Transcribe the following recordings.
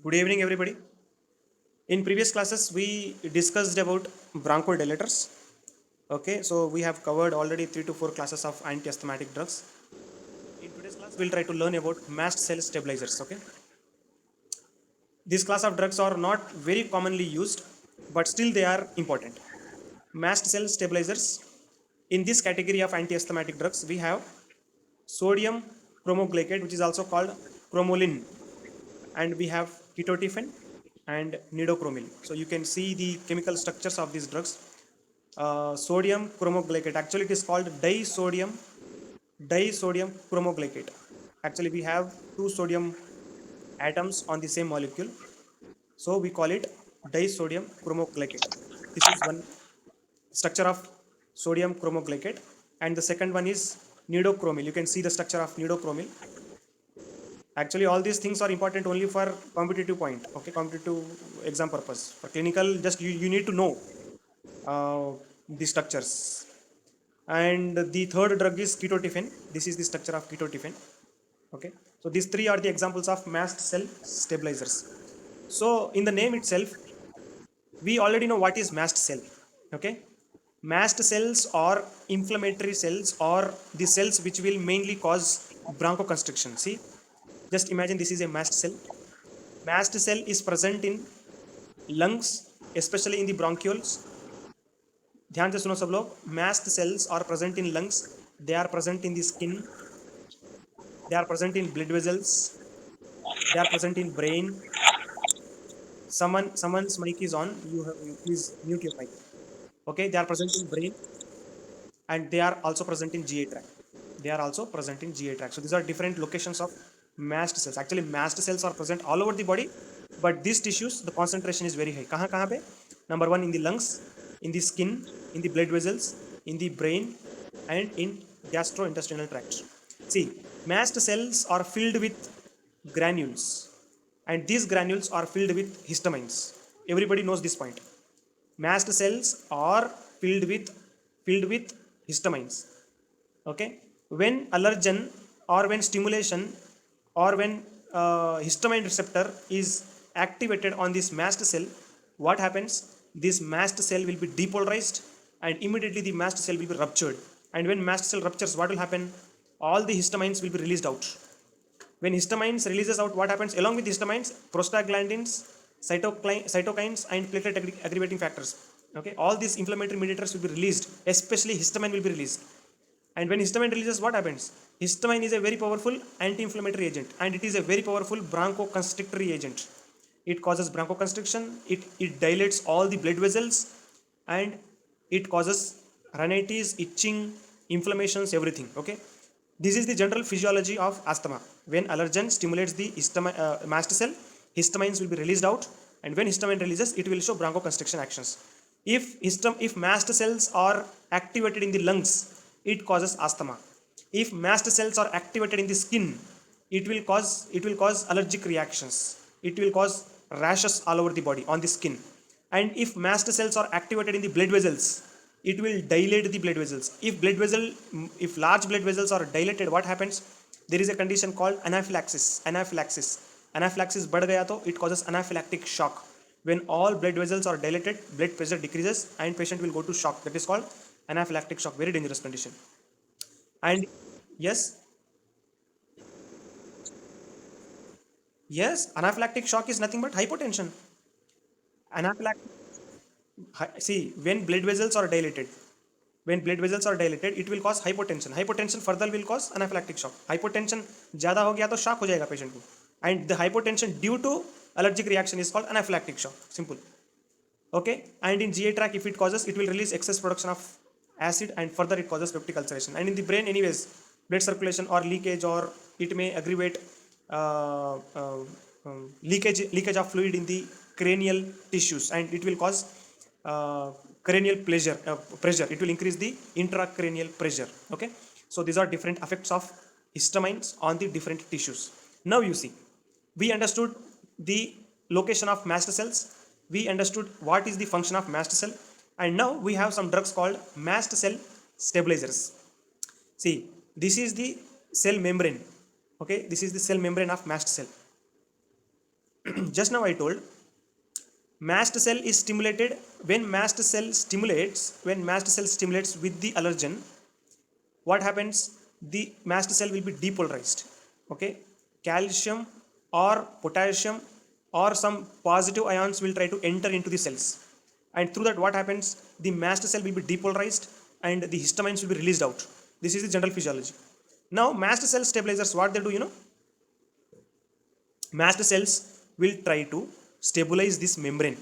Good evening, everybody. In previous classes, we discussed about bronchodilators. Okay, so we have covered already 3 to 4 classes of anti-asthmatic drugs. In today's class, we'll try to learn about mast cell stabilizers. Okay, this class of drugs are not very commonly used, but still they are important. Mast cell stabilizers. In this category of anti-asthmatic drugs, we have sodium chromoglycate, which is also called Chromoline, and we have Ketotifen and nidochromil. So you can see the chemical structures of these drugs. Sodium chromoglycate, actually it is called disodium chromoglycate. Actually we have two sodium atoms on the same molecule, so we call it disodium chromoglycate. This is one structure of sodium chromoglycate, and the second one is nidochromil. You can see the structure of nidochromil. Actually all these things are important only for competitive point, okay, competitive exam purpose. For clinical, just you need to know uh, the structures. And the third drug is ketotifen. This is the structure of ketotifen. Okay, so these three are the examples of mast cell stabilizers. So in the name itself, we already know what is mast cell. Okay, mast cells are inflammatory cells, or the cells which will mainly cause bronchoconstriction. See, just imagine this is a mast cell. Mast cell is present in lungs, especially in the bronchioles. ध्यान से सुनो सब लोग. Mast cells are present in lungs. They are present in the skin. They are present in blood vessels. They are present in brain. Someone's mic is on. You please mute your mic. Okay, they are present in brain, and they are also present in GI tract. They are also present in GI tract. So these are different locations of mast cells. Actually, mast cells are present all over the body, but these tissues, the concentration is very high. कहाँ कहाँ पे? Number one, in the lungs, in the skin, in the blood vessels, in the brain, and in gastrointestinal tract. See, mast cells are filled with granules, and these granules are filled with histamines. Everybody knows this point. Mast cells are filled with histamines. Okay, when allergen or when stimulation or when histamine receptor is activated on this mast cell, what happens? This mast cell will be depolarized, and immediately the mast cell will be ruptured. And when mast cell ruptures, what will happen? All the histamines will be released out. When histamines releases out, what happens? Along with histamines, prostaglandins, cytokines, and platelet aggregating factors. Okay, all these inflammatory mediators will be released. Especially histamine will be released. And when histamine releases, what happens? Histamine is a very powerful anti-inflammatory agent, and it is a very powerful bronchoconstrictory agent. It causes bronchoconstriction. It dilates all the blood vessels, and it causes rhinitis, itching, inflammations, everything. Okay, this is the general physiology of asthma. When allergen stimulates the mast cell, histamines will be released out, and when histamine releases, it will show bronchoconstriction actions. If mast cells are activated in the lungs, it causes asthma. If mast cells are activated in the skin, it will cause allergic reactions. It will cause rashes all over the body on the skin. And if mast cells are activated in the blood vessels, it will dilate the blood vessels. If large blood vessels are dilated, what happens? There is a condition called anaphylaxis बढ़ गया तो it causes anaphylactic shock. When all blood vessels are dilated, blood pressure decreases and patient will go to shock. That is called anaphylactic shock. Very dangerous condition. And yes, anaphylactic shock is nothing but hypotension. Anaphylactic, see, when blood vessels are dilated, it will cause hypotension further will cause anaphylactic shock. Hypotension ज़्यादा हो गया तो shock हो जाएगा patient को, and the hypotension due to allergic reaction is called anaphylactic shock. Simple. Okay, and in GI tract, if it causes, it will release excess production of acid, and further it causes peptic ulceration. And in the brain, anyways, blood circulation or leakage, or it may aggravate leakage of fluid in the cranial tissues, and it will cause cranial pressure. It will increase the intracranial pressure. Okay, so these are different effects of histamines on the different tissues. Now you see, we understood the location of mast cells, we understood what is the function of mast cell, and now we have some drugs called mast cell stabilizers. See, this is the cell membrane. Okay, this is the cell membrane of mast cell. Just now I told mast cell is stimulated when mast cell stimulates with the allergen. What happens? The mast cell will be depolarized. Okay, calcium or potassium or some positive ions will try to enter into the cells, and through that what happens? The mast cell will be depolarized and the histamines will be released out. This is the general physiology. Now mast cell stabilizers, what they do, mast cells will try to stabilize this membrane.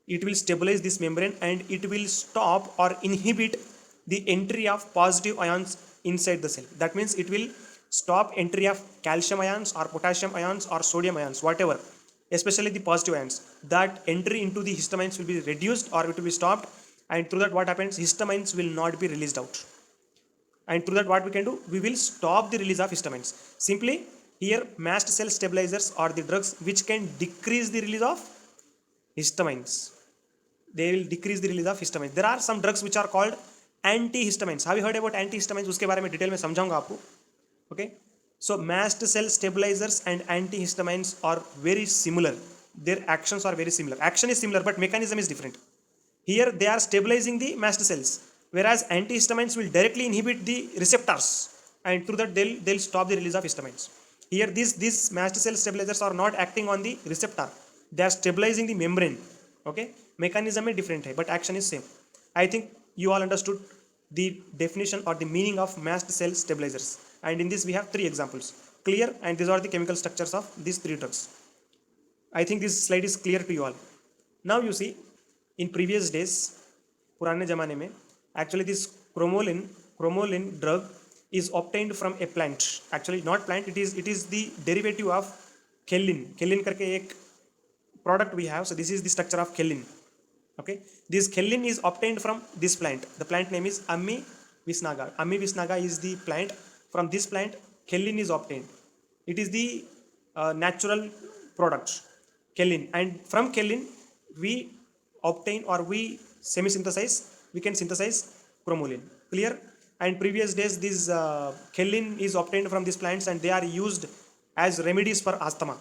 It will stabilize this membrane and it will stop or inhibit the entry of positive ions inside the cell. That means it will stop entry of calcium ions or potassium ions or sodium ions, whatever, especially the positive ions. That entry into the histamines will be reduced or it will be stopped, and through that what happens? Histamines will not be released out, and through that what we can do? We will stop the release of histamines. Simply here mast cell stabilizers are the drugs which can decrease the release of histamines. They will decrease the release of histamines. There are some drugs which are called antihistamines. Have you heard about antihistamines? उसके बारे में detail में समझाऊंगा आपको. Okay, so mast cell stabilizers and antihistamines are very similar. Their actions are very similar. Action is similar but mechanism is different. Here they are stabilizing the mast cells, whereas antihistamines will directly inhibit the receptors, and through that they'll stop the release of histamines. Here these mast cell stabilizers are not acting on the receptor. They are stabilizing the membrane. Okay, mechanism is different hai, but action is same. I think you all understood the definition or the meaning of mast cell stabilizers, and in this we have 3 examples. Clear? And these are the chemical structures of these 3 drugs. I think this slide is clear to you all. Now you see, in previous days, पुराने जमाने में, actually this chromoline drug is obtained from a plant. Actually not plant, it is the derivative of Chellin करके एक product we have. So this is the structure of Chellin. Okay, this Chellin is obtained from this plant. The plant name is Ammi-Visnaga. Ammi-Visnaga is the plant. From this plant Chellin is obtained. It is the natural product, Chellin, and from Chellin we obtain or we can synthesize chromoline. Clear? And previous days this Chellin is obtained from these plants and they are used as remedies for asthma.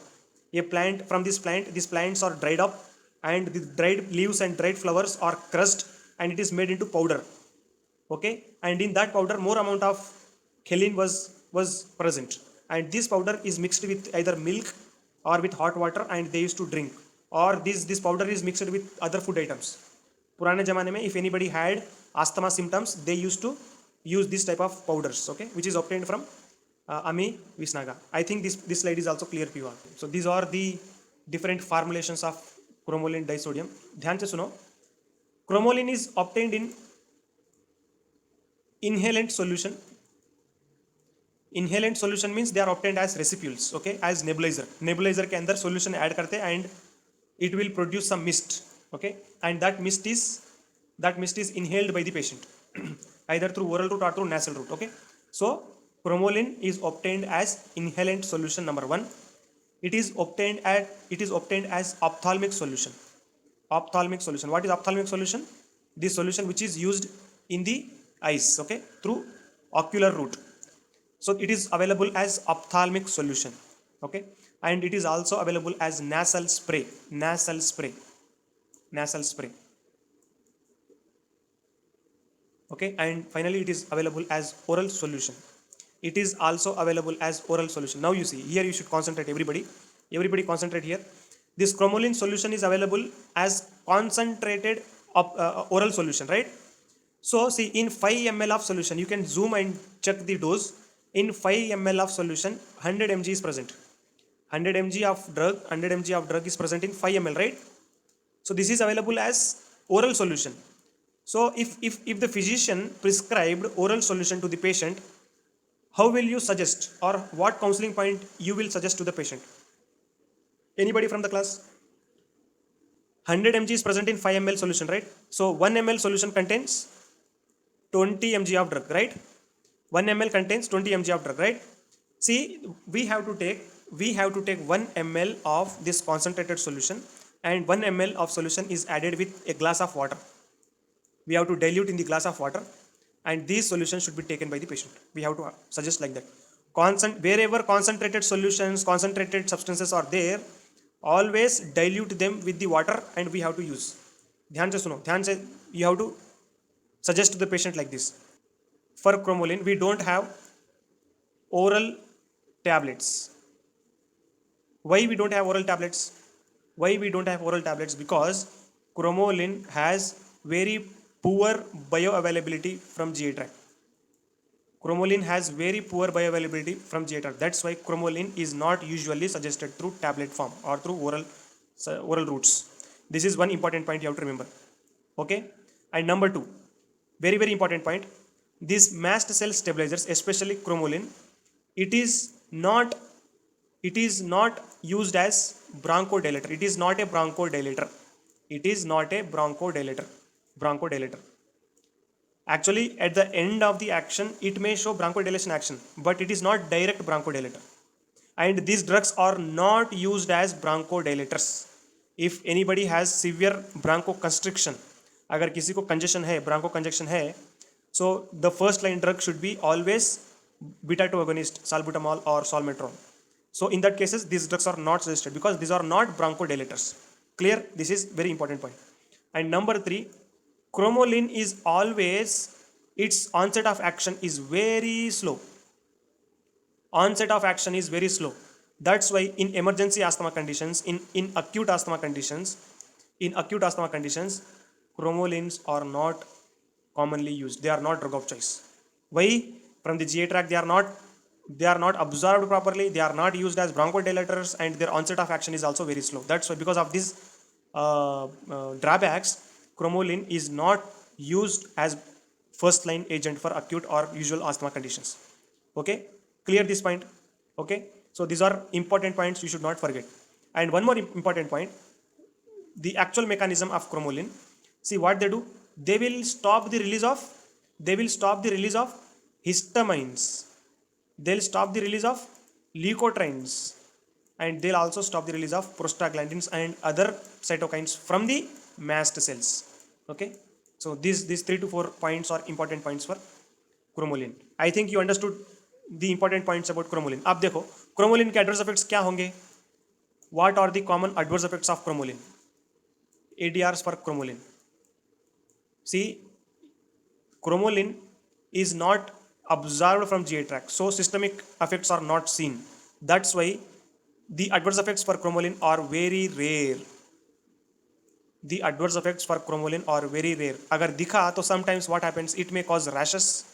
A plant from this plant, these plants are dried up and the dried leaves and dried flowers are crushed and it is made into powder. Okay, and in that powder more amount of Chellin was present, and this powder is mixed with either milk or with hot water and they used to drink, or this powder is mixed with other food items. पुराने जमाने में if anybody had asthma symptoms they used to use this type of powders, okay, which is obtained from Ammi-Visnaga. I think this slide is also clear to you all. So these are the different formulations of chromoline disodium. ध्यान से सुनो. Chromoline is obtained in inhalant solution. Inhalant solution means they are obtained as resipules, okay, as nebulizer के अंदर solution add करते हैं and it will produce some mist, okay, and that mist is inhaled by the patient either through oral route or through nasal route. Okay, so chromoline is obtained as inhalant solution number 1. It is obtained as ophthalmic solution. Ophthalmic solution. What is ophthalmic solution? The solution which is used in the eyes, okay, through ocular route. So it is available as ophthalmic solution, okay, and it is also available as nasal spray. Okay, and finally it is available as oral solution. It is also available as oral solution. Now you see, here you should concentrate, everybody concentrate here. This chromoline solution is available as concentrated oral solution, right? So see, in 5 ml of solution, you can zoom and check the dose. In 5 ml of solution, 100 mg is present. 100 mg of drug is present in 5 ml, right? So this is available as oral solution. So if the physician prescribed oral solution to the patient, how will you suggest, or what counseling point you will suggest to the patient? Anybody from the class? 100 mg is present in 5 ml solution, right? So 1 ml solution contains 20 mg of drug, right? 1 ml contains 20 mg of drug, right? See, we have to take 1 ml of this concentrated solution, and 1 ml of solution is added with a glass of water. We have to dilute in the glass of water, and these solutions should be taken by the patient. We have to suggest like that. Wherever concentrated solutions, concentrated substances are there, always dilute them with the water and we have to use. ध्यान से सुनो, ध्यान से, you have to suggest to the patient like this. For Chromoline we don't have oral tablets. Why we don't have oral tablets? Why we don't have oral tablets? Because Chromoline has very poor bioavailability from GI tract. Chromoline has very poor bioavailability from GI tract. That's why Chromoline is not usually suggested through tablet form or through oral routes. This is one important point you have to remember. Okay. And number two, very very important point, these mast cell stabilizers, especially Chromoline, it is not used as bronchodilator. It is not a bronchodilator. It is not a bronchodilator. Actually, at the end of the action, it may show bronchodilation action, but it is not direct bronchodilator. And these drugs are not used as bronchodilators. If anybody has severe bronchoconstriction, अगर किसी को congestion है, bronchocongestion है, so the first line drug should be always beta 2 agonist, salbutamol or solmetron. So in that cases, these drugs are not suggested because these are not bronchodilators. Clear? This is very important point. And number three, Chromoline is always, its onset of action is very slow. Onset of action is very slow. That's why in emergency asthma conditions, in acute asthma conditions, Chromolines are not commonly used. They are not drug of choice. Why? From the GI tract, they are not absorbed properly. They are not used as bronchodilators, and their onset of action is also very slow. That's why, because of these drawbacks, Chromoline is not used as first line agent for acute or usual asthma conditions. Okay, clear this point? Okay, so these are important points you should not forget. And one more important point, the actual mechanism of Chromoline. See what they do, they will stop the release of histamines, they'll stop the release of leukotrienes, and they'll also stop the release of prostaglandins and other cytokines from the mast cells. Okay, so these 3 to 4 points are important points for Chromoline. I think you understood the important points about Chromoline. अब देखो Chromoline के adverse effects क्या होंगे? What are the common adverse effects of Chromoline? ADRs for Chromoline. See, Chromoline is not absorbed from GI tract, so systemic effects are not seen. That's why the adverse effects for Chromoline are very rare. The adverse effects for Chromoline are very rare. अगर दिखा तो sometimes what happens, it may cause rashes.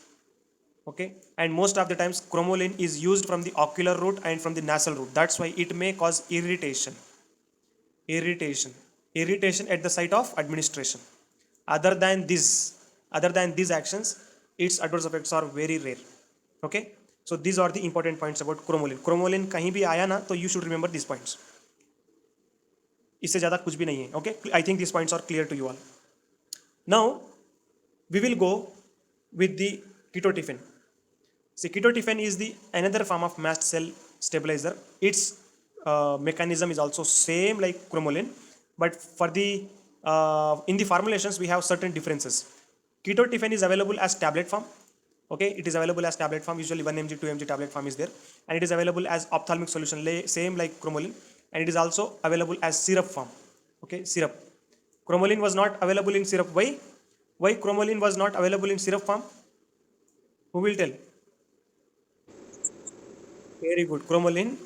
Okay, and most of the times Chromoline is used from the ocular route and from the nasal route. That's why it may cause irritation at the site of administration. Other than these actions, its adverse effects are very rare. Okay, so these are the important points about Chromoline कहीं भी आया ना तो you should remember these points. इससे ज़्यादा कुछ भी नहीं है. Okay, I think these points are clear to you all. Now we will go with the Ketotifen. See, Ketotifen is the another form of mast cell stabilizer. Its mechanism is also same like Chromoline, but for the in the formulations we have certain differences. Ketotifen is available as tablet form. Okay, it is available as tablet form. Usually 1 mg, 2 mg tablet form is there, and it is available as ophthalmic solution, same like Chromoline, and it is also available as syrup form. Okay, syrup. Chromoline was not available in syrup. Why? Why Chromoline was not available in syrup form? Who will tell? Very good. Chromoline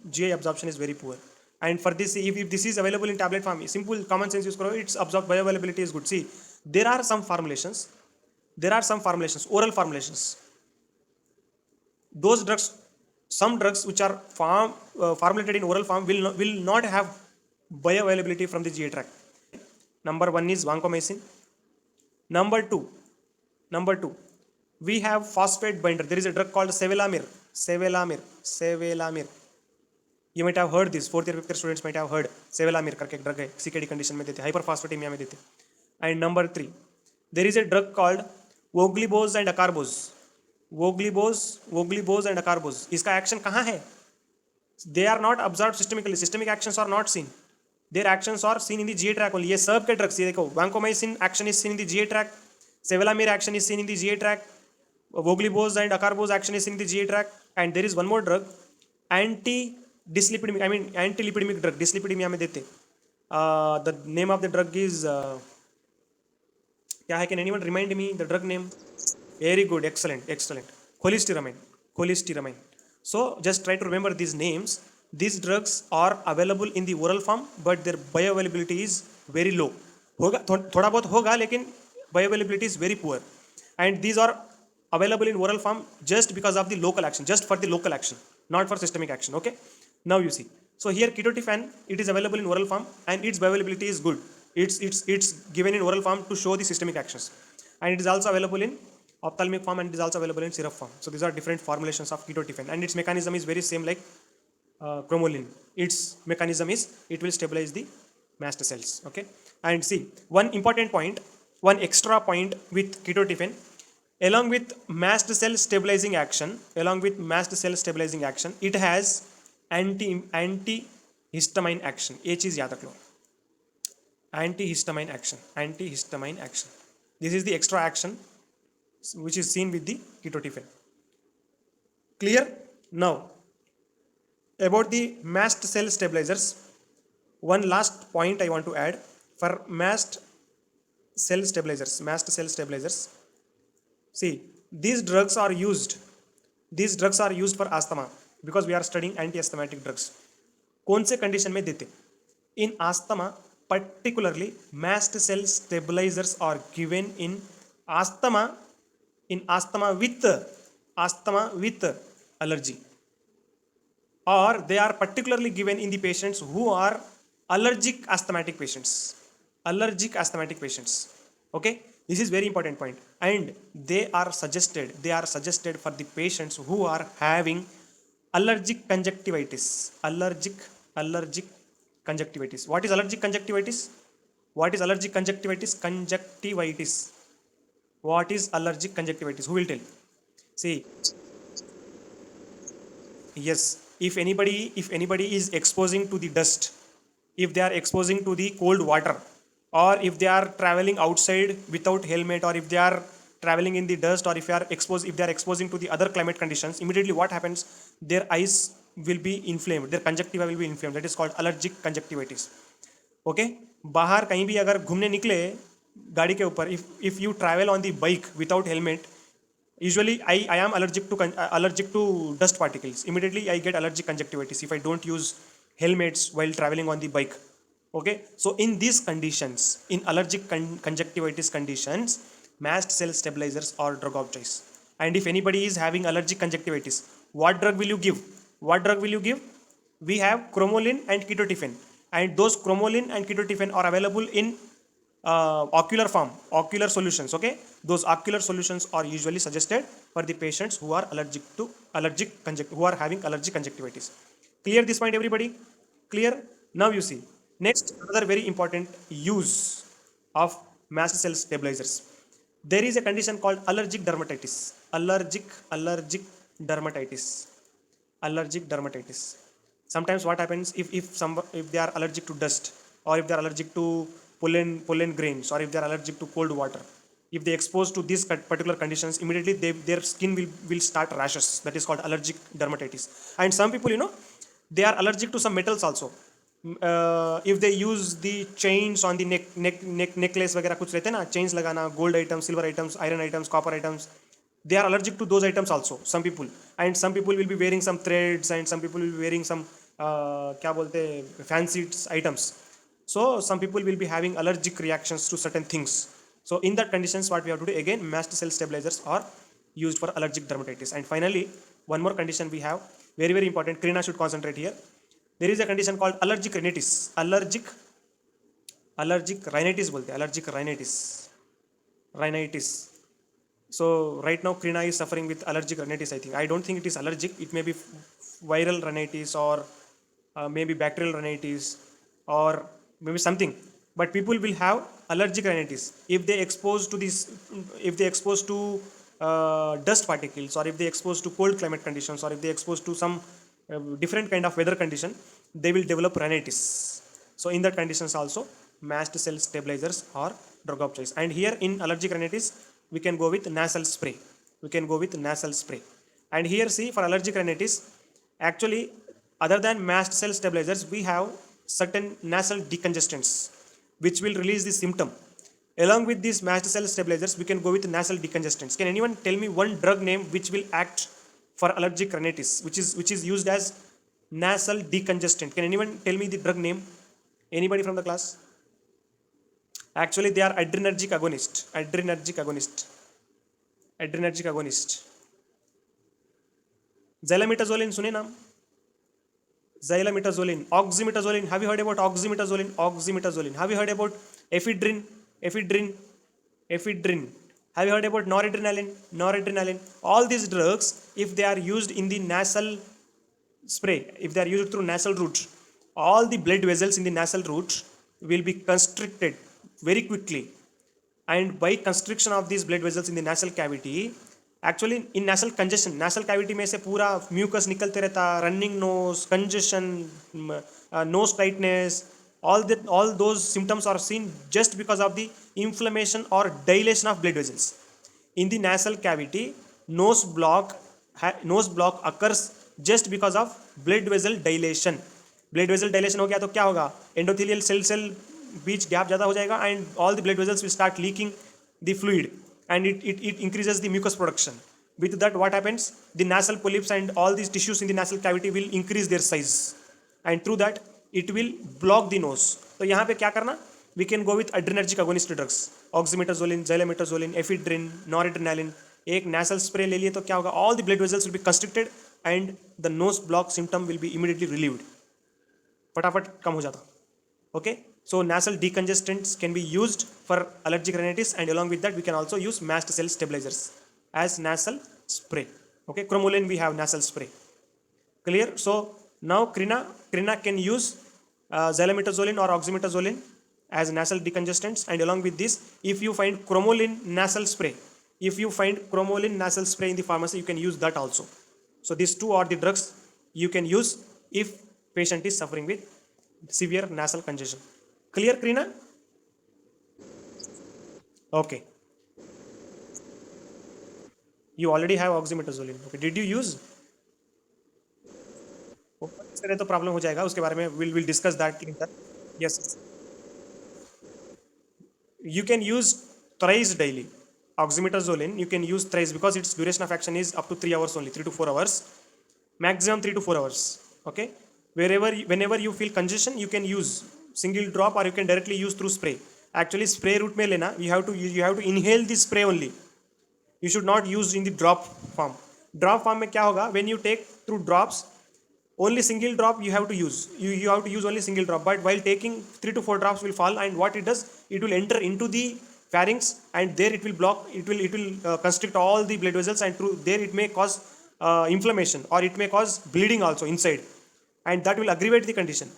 GI absorption is very poor. And for this, if this is available in tablet form, simple common sense use karo, its bioavailability is good. See, there are some formulations, oral formulations. Those drugs, some drugs which are formulated in oral form will not have bioavailability from the GI tract. Number one is vancomycin. Number two, we have phosphate binder. There is a drug called Sevelamir. You might have heard this. 4th year 5th year students might have heard Sevelamir करके एक drug है, CKD condition में देते, hyperphosphatemia में देते. And number 3, there is a drug called Voglibose and Acarbose. Voglibose and Acarbose. इसका action कहाँ है? They are not absorbed systemically. Systemic actions are not seen. Their actions are seen in the GI tract only. ये सब के drugs, ये देखो, vancomycin action is seen in the GI tract, Sevelamir action is seen in the GI tract, Voglibose and Acarbose action is seen in the GI tract, and there is one more drug, डिसलिपिडेमिक, I mean antilipidemic drug, dyslipidaemia में देते. The name of the drug is क्या है? Can anyone remind me the drug name? Very good, excellent, excellent. Cholestyramine, cholestyramine. So just try to remember these names. These drugs are available in the oral form, but their bioavailability is very low. होगा थोड़ा बहुत होगा, लेकिन bioavailability is very poor. And these are available in oral form just because of the local action, just for the local action, not for systemic action. Okay. Now you see. So here ketotifen, it is available in oral form and its bioavailability is good. It's given in oral form to show the systemic actions, and it is also available in ophthalmic form, and it is also available in syrup form. So these are different formulations of ketotifen, and its mechanism is very same like chromoline. Its mechanism is it will stabilize the mast cells. Okay. And see, one important point, one extra point with ketotifen, along with mast cell stabilizing action, it has antihistamine action. ये चीज याद रख लो. Antihistamine action. This is the extra action which is seen with the ketotifen. Clear? Now about the mast cell stabilizers, one last point I want to add. For mast cell stabilizers, see, these drugs are used for asthma, because we are studying anti-asthmatic drugs. कौन से condition में देते? In asthma, particularly mast cell stabilizers are given in asthma with allergy, or they are particularly given in the patients who are allergic asthmatic patients. Okay, this is very important point. And they are suggested for the patients who are having allergic conjunctivitis. What is allergic conjunctivitis? What is allergic conjunctivitis? Who will tell? See, yes, if anybody is exposing to the dust, if they are exposing to the cold water, or if they are traveling outside without helmet, or if they are traveling in the dust, or if they are exposing to the other climate conditions, immediately what happens? Their eyes will be inflamed, their conjunctiva will be inflamed. That is called allergic conjunctivitis. Okay. बाहर कहीं भी अगर घूमने निकले गाड़ी के ऊपर, if you travel on the bike without helmet, usually I am allergic to dust particles. Immediately I get allergic conjunctivitis if I don't use helmets while traveling on the bike. Okay. So in these conditions, in allergic conjunctivitis conditions, mast cell stabilizers are drug of choice. And if anybody is having allergic conjunctivitis, what drug will you give? We have chromoline and ketotifen, and those chromoline and ketotifen are available in ocular form, ocular solutions. Okay. Those ocular solutions are usually suggested for the patients who are who are having allergic conjunctivitis. Clear this point, everybody? Clear? Now you see, next, another very important use of mast cell stabilizers. There is a condition called allergic dermatitis. Allergic dermatitis. Sometimes what happens, if they are allergic to dust, or if they are allergic to pollen grains, or if they are allergic to cold water, if they expose to these particular conditions, immediately their skin will start rashes. That is called allergic dermatitis. And some people, they are allergic to some metals also. If they use the chains on the necklace वगैरह कुछ रहते हैं ना, chains लगाना, gold items, silver items, iron items, copper items, they are allergic to those items also, some people. And some people will be wearing some threads, and some people will be wearing some क्या बोलते हैं, fancy items. So some people will be having allergic reactions to certain things. So in that conditions, what we have to do, again, mast cell stabilizers are used for allergic dermatitis. And finally, one more condition we have, very very important. Krina should concentrate here. There is a condition called allergic rhinitis. Allergic rhinitis बोलते हैं, allergic rhinitis. So right now Krina is suffering with allergic rhinitis. I think, I don't think it is allergic. It may be viral rhinitis, or maybe bacterial rhinitis, or maybe something. But people will have allergic rhinitis if they expose to dust particles, or if they expose to cold climate conditions, or if they expose to some different kind of weather condition, they will develop rhinitis. So in that conditions also, mast cell stabilizers are drug of choice. And here in allergic rhinitis, we can go with nasal spray. And here see, for allergic rhinitis, actually Other than mast cell stabilizers, we have certain nasal decongestants which will release the symptom. Along with these mast cell stabilizers, we can go with nasal decongestants. Can anyone tell me one drug name which will act for allergic rhinitis, which is used as nasal decongestant? Can anyone tell me the drug name? Anybody from the class? Actually, they are adrenergic agonist. Adrenergic agonist. Adrenergic agonist. Xylometazoline, सुने नाम? Xylometazoline, oxymetazoline. Have you heard about oxymetazoline? Oxymetazoline. Have you heard about ephedrine? Ephedrine. Ephedrine. Have you heard about noradrenaline? Noradrenaline. All these drugs, if they are used in the nasal spray, if they are used through nasal route, all the blood vessels in the nasal route will be constricted very quickly. And by constriction of these blood vessels in the nasal cavity, actually in nasal congestion, nasal cavity में से पूरा mucus निकलते रहता, running nose, congestion, nose tightness, all those symptoms are seen just because of the inflammation or dilation of blood vessels in the nasal cavity. Nose block occurs just because of blood vessel dilation. Blood vessel dilation हो गया तो क्या होगा? Endothelial cell बीच gap ज़्यादा हो जाएगा and all the blood vessels will start leaking the fluid and it increases the mucus production. With that, what happens? The nasal polyps and all these tissues in the nasal cavity will increase their size and through that it will block the nose. तो यहाँ पे क्या करना? We can go with adrenergic agonist drugs. Oxymetazoline, xylometazoline, ephedrine, noradrenaline. एक nasal spray ले लिए तो क्या होगा? All the blood vessels will be constricted and the nose block symptom will be immediately relieved. फटाफट कम हो जाता. Okay, so nasal decongestants can be used for allergic rhinitis and along with that we can also use mast cell stabilizers as nasal spray. Okay, Chromoline we have nasal spray. Clear? So now Crina can use xylometazoline or oxymetazoline as nasal decongestants and along with this, if you find Chromoline nasal spray, in the pharmacy, you can use that also. So these two are the drugs you can use if patient is suffering with severe nasal congestion. Clear, Krina? Okay. You already have oxymetazoline. Okay. Did you use? इसके तो problem हो जाएगा, उसके बारे में we'll discuss that later. Yes. You can use thrice daily. Oxymetazoline you can use thrice because its duration of action is up to 3 hours only, 3 to 4 hours, maximum 3 to 4 hours. Okay. Whenever you feel congestion, you can use single drop or you can directly use through spray. Actually spray route में लेना, you have to inhale the spray only. You should not use in the drop form. Drop form में क्या होगा? When you take through drops, only single drop you have to use. You have to use only single drop. But while taking 3 to 4 drops will fall, and what it does, it will enter into the pharynx and there it will block. It will constrict all the blood vessels and through there it may cause inflammation or it may cause bleeding also inside, and that will aggravate the condition.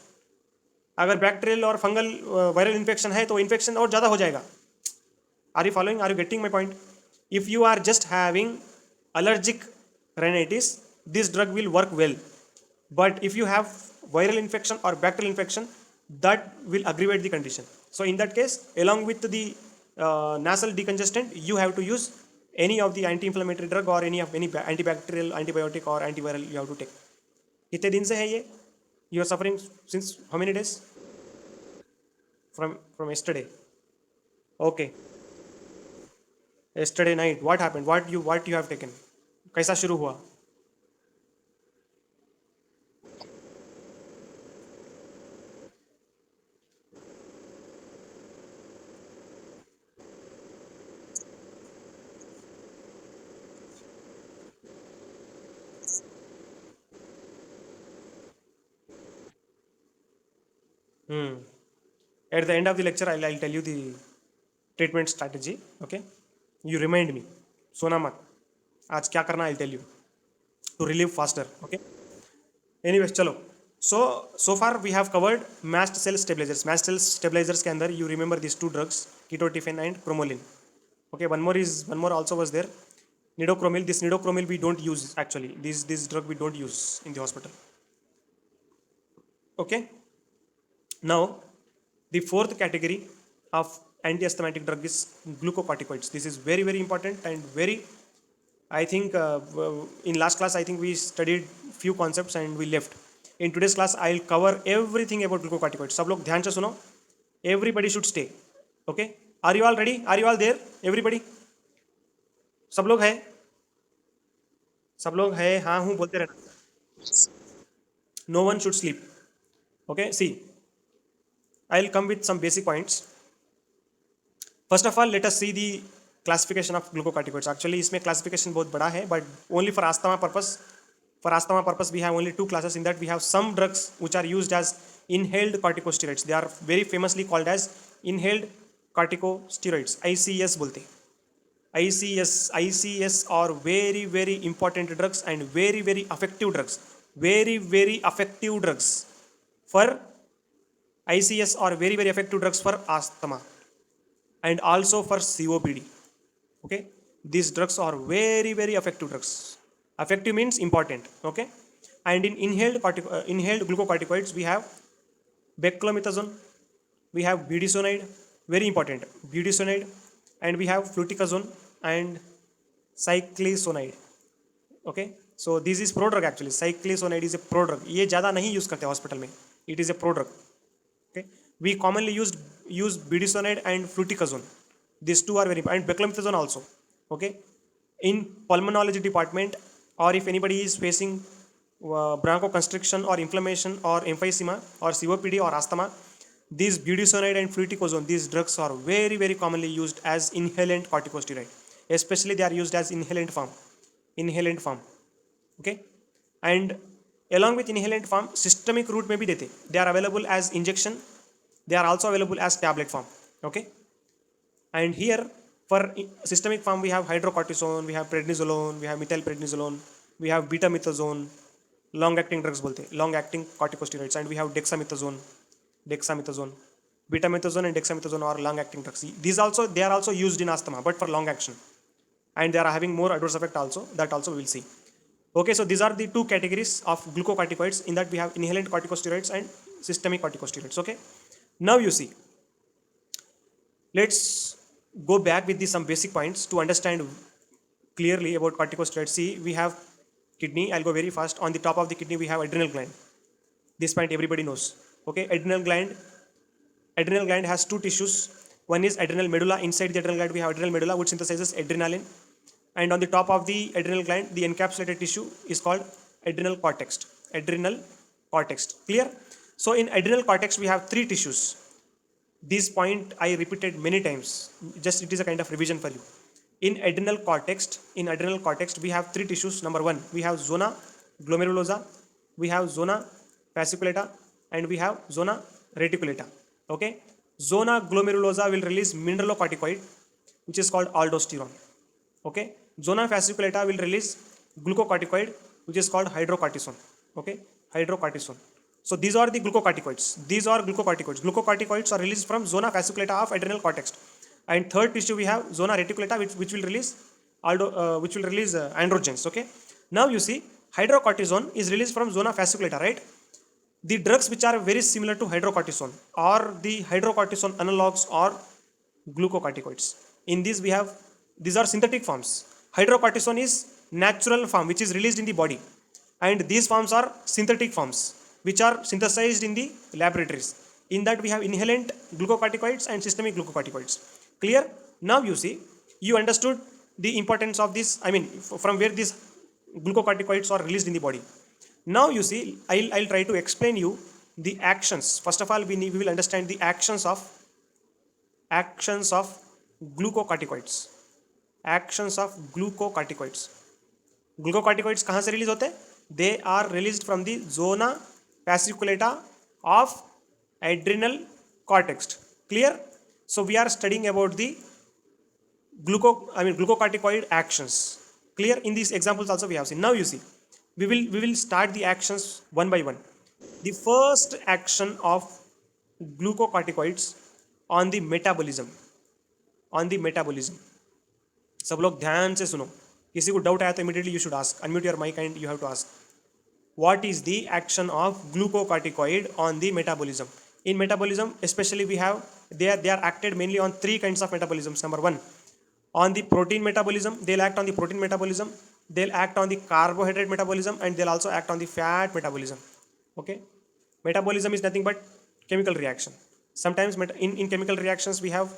अगर bacterial और fungal viral infection है तो infection और ज़्यादा हो जाएगा. Are you following? Are you getting my point? If you are just having allergic rhinitis, this drug will work well. But if you have viral infection or bacterial infection, that will aggravate the condition. So in that case, along with the nasal decongestant, you have to use any of the anti-inflammatory drug or any antibacterial, antibiotic or antiviral you have to take. कितने दिन से है ये? You are suffering since how many days? From yesterday. Okay. Yesterday night. What happened? What you have taken? कैसा शुरू हुआ? At the end of the lecture, I'll tell you the treatment strategy. Okay, you remind me. सोना मत. आज क्या करना? I'll tell you to relieve faster. Okay. Anyways, चलो. So far we have covered mast cell stabilizers. Mast cell stabilizers के अंदर you remember these two drugs, Ketotifen and Chromoline. Okay. One more also was there. Nidocromil. This nidocromil we don't use actually. This drug we don't use in the hospital. Okay. Now, the fourth category of anti-asthmatic drug is glucocorticoids. This is very, very important and very, I think in last class, I think we studied few concepts and we left. In today's class, I'll cover everything about glucocorticoids. सब लोग ध्यान से सुनो. Everybody should stay. Okay? Are you all ready? Are you all there? Everybody? सब लोग है? सब लोग है? हाँ हूँ बोलते रहना. No one should sleep. Okay? See, I'll come with some basic points. First of all, let us see the classification of glucocorticoids. Actually, इसमें classification बहुत बड़ा है, but only for asthma purpose. For asthma purpose, we have only two classes. In that, we have some drugs which are used as inhaled corticosteroids. They are very famously called as inhaled corticosteroids. ICS बोलते. ICS are very very important drugs and very very effective drugs. Very very effective drugs for ICS are very very effective drugs for asthma and also for COPD. Okay, these drugs are very very effective drugs. Effective means important. Okay, and in inhaled glucocorticoids we have beclomethasone, we have budesonide, very important, budesonide, and we have fluticasone and cyclisonide. Okay, so this is prodrug actually. Cyclisonide is a prodrug. ये ज़्यादा नहीं use करते hospital में. It is a prodrug. Okay, we commonly use budesonide and fluticasone. These two are very important. And beclomethasone also. Okay, in pulmonology department, or if anybody is facing bronchoconstriction or inflammation or emphysema or COPD or asthma, these budesonide and fluticasone, these drugs are very very commonly used as inhalant corticosteroid. Especially they are used as inhalant form. Okay, and along with inhalant form, systemic route may be dete. They are available as injection. They are also available as tablet form. Okay, and here for systemic form we have hydrocortisone, we have prednisolone, we have methylprednisolone, we have betamethasone, long acting drugs bolte, long acting corticosteroids, and we have dexamethasone. Betamethasone and dexamethasone are long acting drugs. They are also used in asthma, but for long action, and they are having more adverse effect also. That also we will see. Okay, so these are the two categories of glucocorticoids. In that we have inhalant corticosteroids and systemic corticosteroids. Okay, now you see, let's go back with some basic points to understand clearly about corticosteroids. See, we have kidney. I'll go very fast. On the top of the kidney we have adrenal gland. This point everybody knows. Okay, adrenal gland has two tissues. One is adrenal medulla. Inside the adrenal gland we have adrenal medulla which synthesizes adrenaline, and on the top of the adrenal gland the encapsulated tissue is called adrenal cortex. Clear? So in adrenal cortex we have three tissues. This point I repeated many times, just it is a kind of revision for you. In adrenal cortex we have three tissues. Number one, we have zona glomerulosa, we have zona fasciculata, and we have zona reticulata. Okay, zona glomerulosa will release mineralocorticoid which is called aldosterone. Okay, zona fasciculata will release glucocorticoid which is called hydrocortisone. Okay, hydrocortisone. So these are the glucocorticoids. Glucocorticoids are released from zona fasciculata of adrenal cortex. And third tissue we have zona reticulata which will release androgens. Okay. Now you see, hydrocortisone is released from zona fasciculata, right? The drugs which are very similar to hydrocortisone or the hydrocortisone analogs are glucocorticoids. In this we have, these are synthetic forms. Hydrocortisone is natural form which is released in the body, and these forms are synthetic forms which are synthesized in the laboratories. In that we have inhalant glucocorticoids and systemic glucocorticoids. Clear? Now you see, you understood the importance of this, I mean from where these glucocorticoids are released in the body. Now you see, I'll try to explain you the actions. First of all, we will understand the actions of glucocorticoids. Glucocorticoids कहाँ से release होते हैं? They are released from the zona fasciculata of adrenal cortex. Clear? So we are studying about the glucocorticoid actions. Clear? In these examples also we have seen. Now you see, we will start the actions one by one. The first action of glucocorticoids on the metabolism. सब लोग ध्यान से सुनो. किसी को doubt आया तो immediately you should ask. Unmute your mic and you have to ask. What is the action of glucocorticoid on the metabolism? In metabolism, especially we have, they are acted mainly on three kinds of metabolisms. Number one, on the protein metabolism, they'll act on the protein metabolism, they'll act on the carbohydrate metabolism, and they'll also act on the fat metabolism. Okay, metabolism is nothing but chemical reaction. Sometimes in chemical reactions we have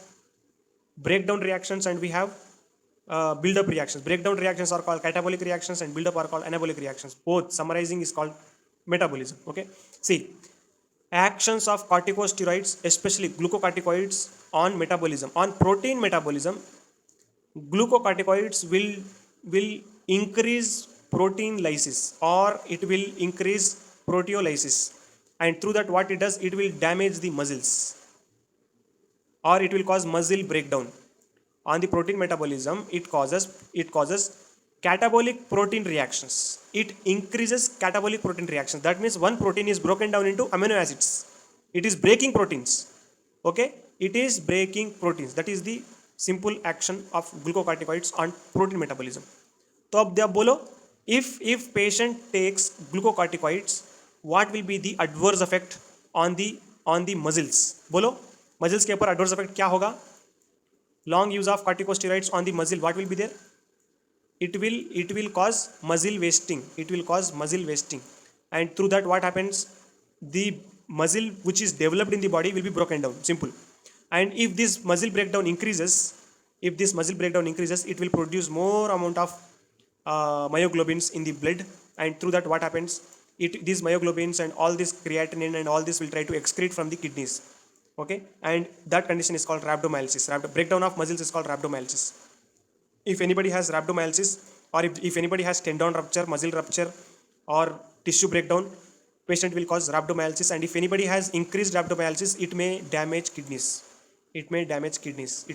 breakdown reactions and we have build-up reactions. Breakdown reactions are called catabolic reactions and build-up are called anabolic reactions. Both summarizing is called metabolism. Okay, see, actions of corticosteroids, especially glucocorticoids, on metabolism, on protein metabolism. Glucocorticoids will increase protein lysis or it will increase proteolysis, and through that what it does, it will damage the muscles or it will cause muscle breakdown. On the protein metabolism, it causes catabolic protein reactions. It increases catabolic protein reactions. That means one protein is broken down into amino acids. It is breaking proteins. Okay, it is breaking proteins. That is the simple action of glucocorticoids on protein metabolism. तो अब आप बोलो, if patient takes glucocorticoids, what will be the adverse effect on the muscles? बोलो, muscles के ऊपर adverse effect क्या होगा? Long use of corticosteroids on the muscle, what will be there? It will cause muscle wasting. It will cause muscle wasting, and through that what happens, the muscle which is developed in the body will be broken down. Simple. And if this muscle breakdown increases, it will produce more amount of myoglobins in the blood, and through that what happens, these myoglobins and all this creatinine and all this will try to excrete from the kidneys. Okay, and that condition is called rhabdomyolysis. Breakdown of muscles is called rhabdomyolysis. If anybody has rhabdomyolysis, or if anybody has tendon rupture, muscle rupture, or tissue breakdown, patient will cause rhabdomyolysis. And if anybody has increased rhabdomyolysis, it may damage kidneys. It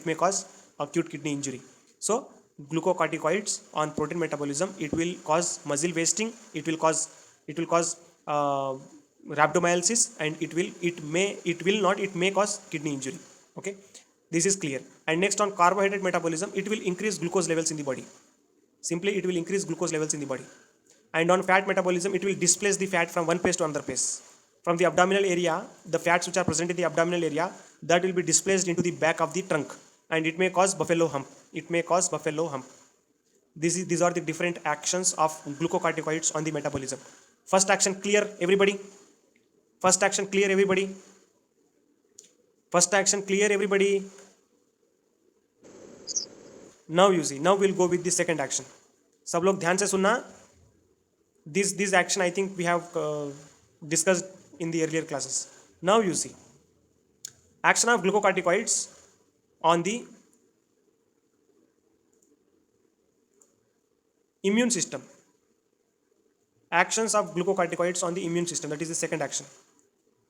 may cause acute kidney injury. So glucocorticoids on protein metabolism, it will cause muscle wasting, it will cause rhabdomyolysis, and it may cause kidney injury. Okay, this is clear. And next, on carbohydrate metabolism, it will increase glucose levels in the body. Simply, it will increase glucose levels in the body. And on fat metabolism, it will displace the fat from one place to another place. From the abdominal area, the fats which are present in the abdominal area, that will be displaced into the back of the trunk, and it may cause buffalo hump. These are the different actions of glucocorticoids on the metabolism. First action clear, everybody? First action clear, everybody? Now you see, now we'll go with the second action. सब लोग ध्यान से सुनना. This action I think we have discussed in the earlier classes. Now you see, action of glucocorticoids on the immune system. Actions of glucocorticoids on the immune system, that is the second action.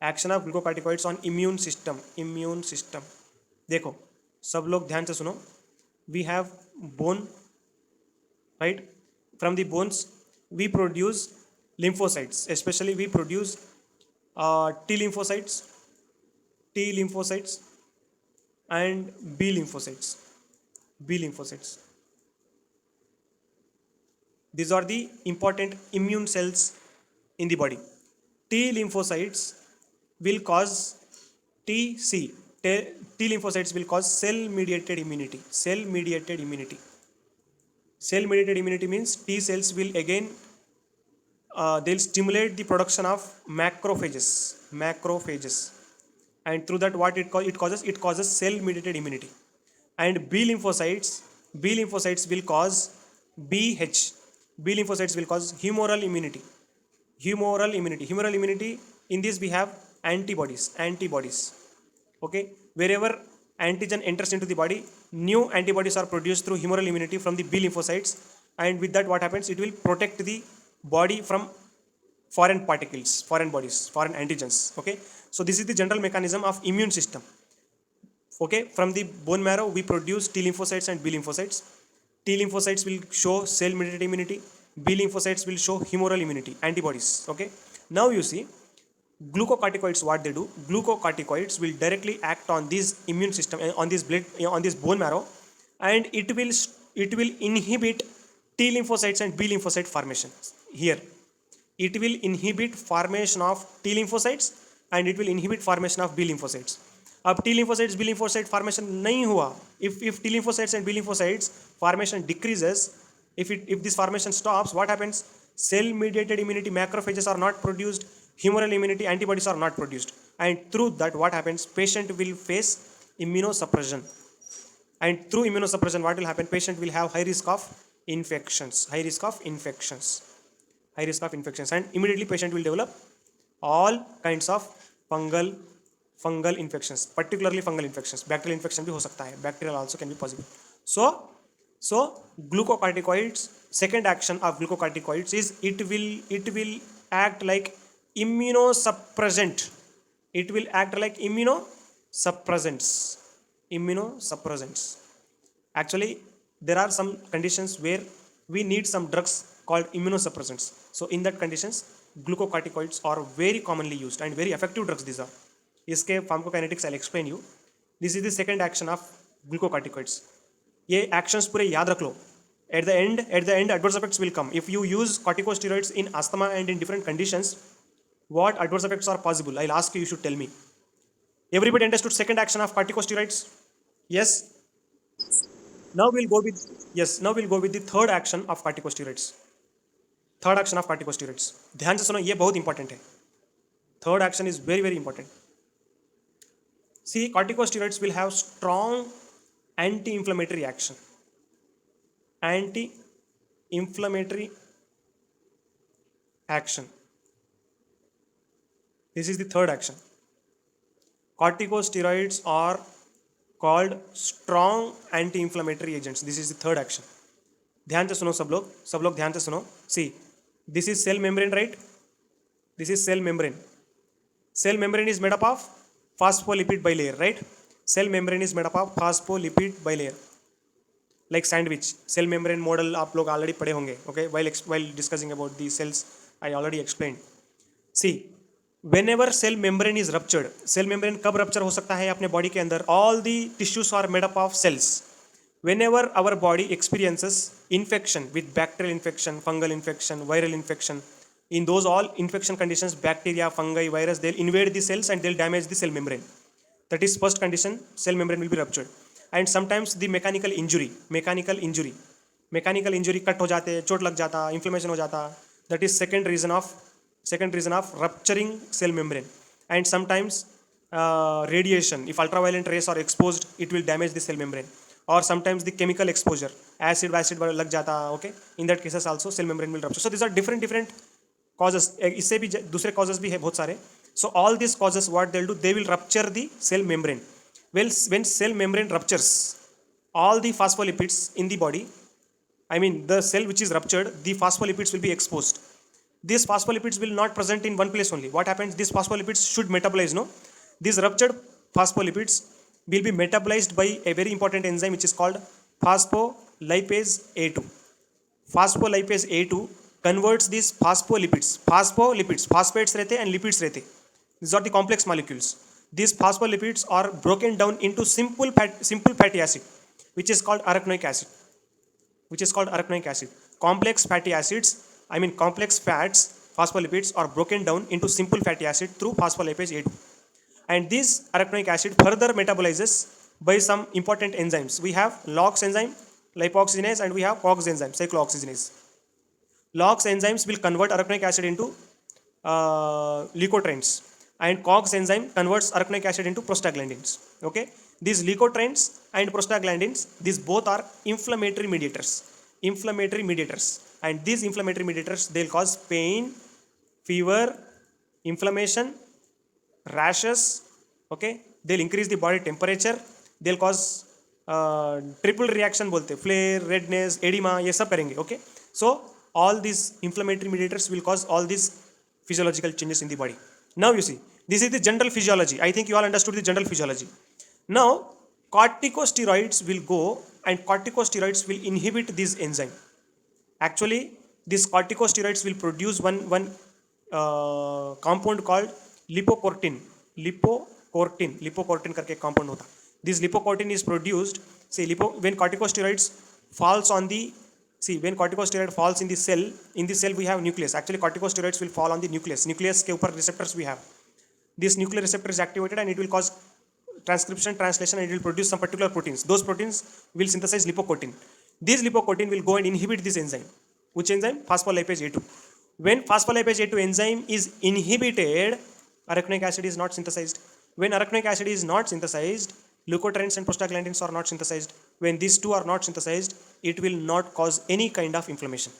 Action of glucocorticoids on immune system. देखो, सब लोग ध्यान से सुनो. We have bone, right? From the bones we produce lymphocytes. Especially we produce T lymphocytes and B lymphocytes. These are the important immune cells in the body. T lymphocytes will cause T lymphocytes will cause cell-mediated immunity. Cell-mediated immunity means T cells will again they'll stimulate the production of macrophages, and through that what it causes cell-mediated immunity. And B lymphocytes will cause BH. B lymphocytes will cause humoral immunity. In this we have antibodies. Okay, wherever antigen enters into the body, new antibodies are produced through humoral immunity from the B lymphocytes, and with that what happens, it will protect the body from foreign particles, foreign bodies, foreign antigens. Okay, so this is the general mechanism of immune system. Okay, from the bone marrow we produce T lymphocytes and B lymphocytes. T lymphocytes will show cell-mediated immunity. B lymphocytes will show humoral immunity, antibodies. Okay, now you see, glucocorticoids, what they do, glucocorticoids will directly act on this immune system, on this blood, on this bone marrow, and it will inhibit T lymphocytes and B lymphocyte formation. Here it will inhibit formation of T lymphocytes and it will inhibit formation of B lymphocytes. अब T lymphocytes B lymphocyte formation नहीं हुआ. If T lymphocytes and B lymphocytes formation decreases, if this formation stops, what happens? Cell mediated immunity, macrophages are not produced, Humoral immunity antibodies are not produced, and through that what happens, patient will face immunosuppression, and through immunosuppression what will happen, patient will have high risk of infections, high risk of infections, and immediately patient will develop all kinds of fungal infections, particularly fungal infections. Bacterial infection भी हो सकता है, bacterial also can be possible. So glucocorticoids, second action of glucocorticoids is it will act like immunosuppressant. It will act like immunosuppressants. Actually, there are some conditions where we need some drugs called immunosuppressants. So in that conditions, glucocorticoids are very commonly used and very effective drugs these are. इसके pharmacokinetics I'll explain you. This is the second action of glucocorticoids. ये actions पूरे याद रख लो. At the end, adverse effects will come. If you use corticosteroids in asthma and in different conditions, what adverse effects are possible? I'll ask you. You should tell me. Everybody understood second action of corticosteroids? Yes. Now we'll go with the third action of corticosteroids. Third action of corticosteroids. ध्यान से सुनो, ये बहुत important है. Third action is very very important. See, corticosteroids will have strong anti-inflammatory action. Anti-inflammatory action. This is the third action. Corticosteroids are called strong anti-inflammatory agents. This is the third action. ध्यान से सुनो सब लोग ध्यान से सुनो. See, this is cell membrane, right? This is cell membrane. Cell membrane is made up of phospholipid bilayer, right? Cell membrane is made up of phospholipid bilayer. Like sandwich, cell membrane model आप लोग already पढ़े होंगे. Okay, while discussing about the cells, I already explained. See, whenever cell membrane is ruptured, cell membrane कब rupture हो सकता है अपने body के अंदर? All the tissues are made up of cells. Whenever our body experiences infection with bacterial infection, fungal infection, viral infection, in those all infection conditions, bacteria, fungi, virus, they'll invade the cells and they'll damage the cell membrane. That is first condition, cell membrane will be ruptured. And sometimes the mechanical injury cut हो जाते, चोट लग जाता, inflammation हो जाता. That is second reason of rupturing cell membrane. And sometimes radiation, if ultraviolet rays are exposed, it will damage the cell membrane. Or sometimes the chemical exposure, acid लग जाता. Okay, in that cases also cell membrane will rupture. So these are different causes. इससे भी दूसरे causes भी है बहुत सारे. So all these causes, what they'll do, they will rupture the cell membrane. Well, when cell membrane ruptures, all the phospholipids in the body, I mean the cell which is ruptured, the phospholipids will be exposed. These phospholipids will not present in one place only. What happens? These phospholipids should metabolize, no? These ruptured phospholipids will be metabolized by a very important enzyme which is called phospholipase A2. Phospholipase A2 converts these phospholipids, phosphates रहते and lipids रहते. These are the complex molecules. These phospholipids are broken down into simple fatty acid, which is called arachidonic acid. Complex fatty acids, I mean complex fats, phospholipids are broken down into simple fatty acid through phospholipase A2. And this arachidonic acid further metabolizes by some important enzymes. We have LOX enzyme, lipoxygenase, and we have COX enzyme, cyclooxygenase. LOX enzymes will convert arachidonic acid into leukotrienes, and COX enzyme converts arachidonic acid into prostaglandins. Okay, these leukotrienes and prostaglandins, these both are inflammatory mediators, and these inflammatory mediators, they'll cause pain, fever, inflammation, rashes. Okay, they'll increase the body temperature, they'll cause triple reaction बोलते, flare, redness, edema, ये सब करेंगे. Okay, so all these inflammatory mediators will cause all these physiological changes in the body. Now you see, this is the general physiology. I think you all understood the general physiology. Now corticosteroids will go and corticosteroids will inhibit this enzyme. Actually, these corticosteroids will produce one compound called lipocortin करके compound होता. This lipocortin is produced. See, when corticosteroids falls on the, when corticosteroid falls in the cell we have nucleus. Actually, corticosteroids will fall on the nucleus के ऊपर receptors we have. This nuclear receptor is activated and it will cause transcription, translation, and it will produce some particular proteins. Those proteins will synthesize lipocortin. This lipocortin will go and inhibit this enzyme. Which enzyme? Phospholipase A2. When phospholipase A2 enzyme is inhibited, arachidonic acid is not synthesized. When arachidonic acid is not synthesized, leukotrienes and prostaglandins are not synthesized. When these two are not synthesized, it will not cause any kind of inflammation.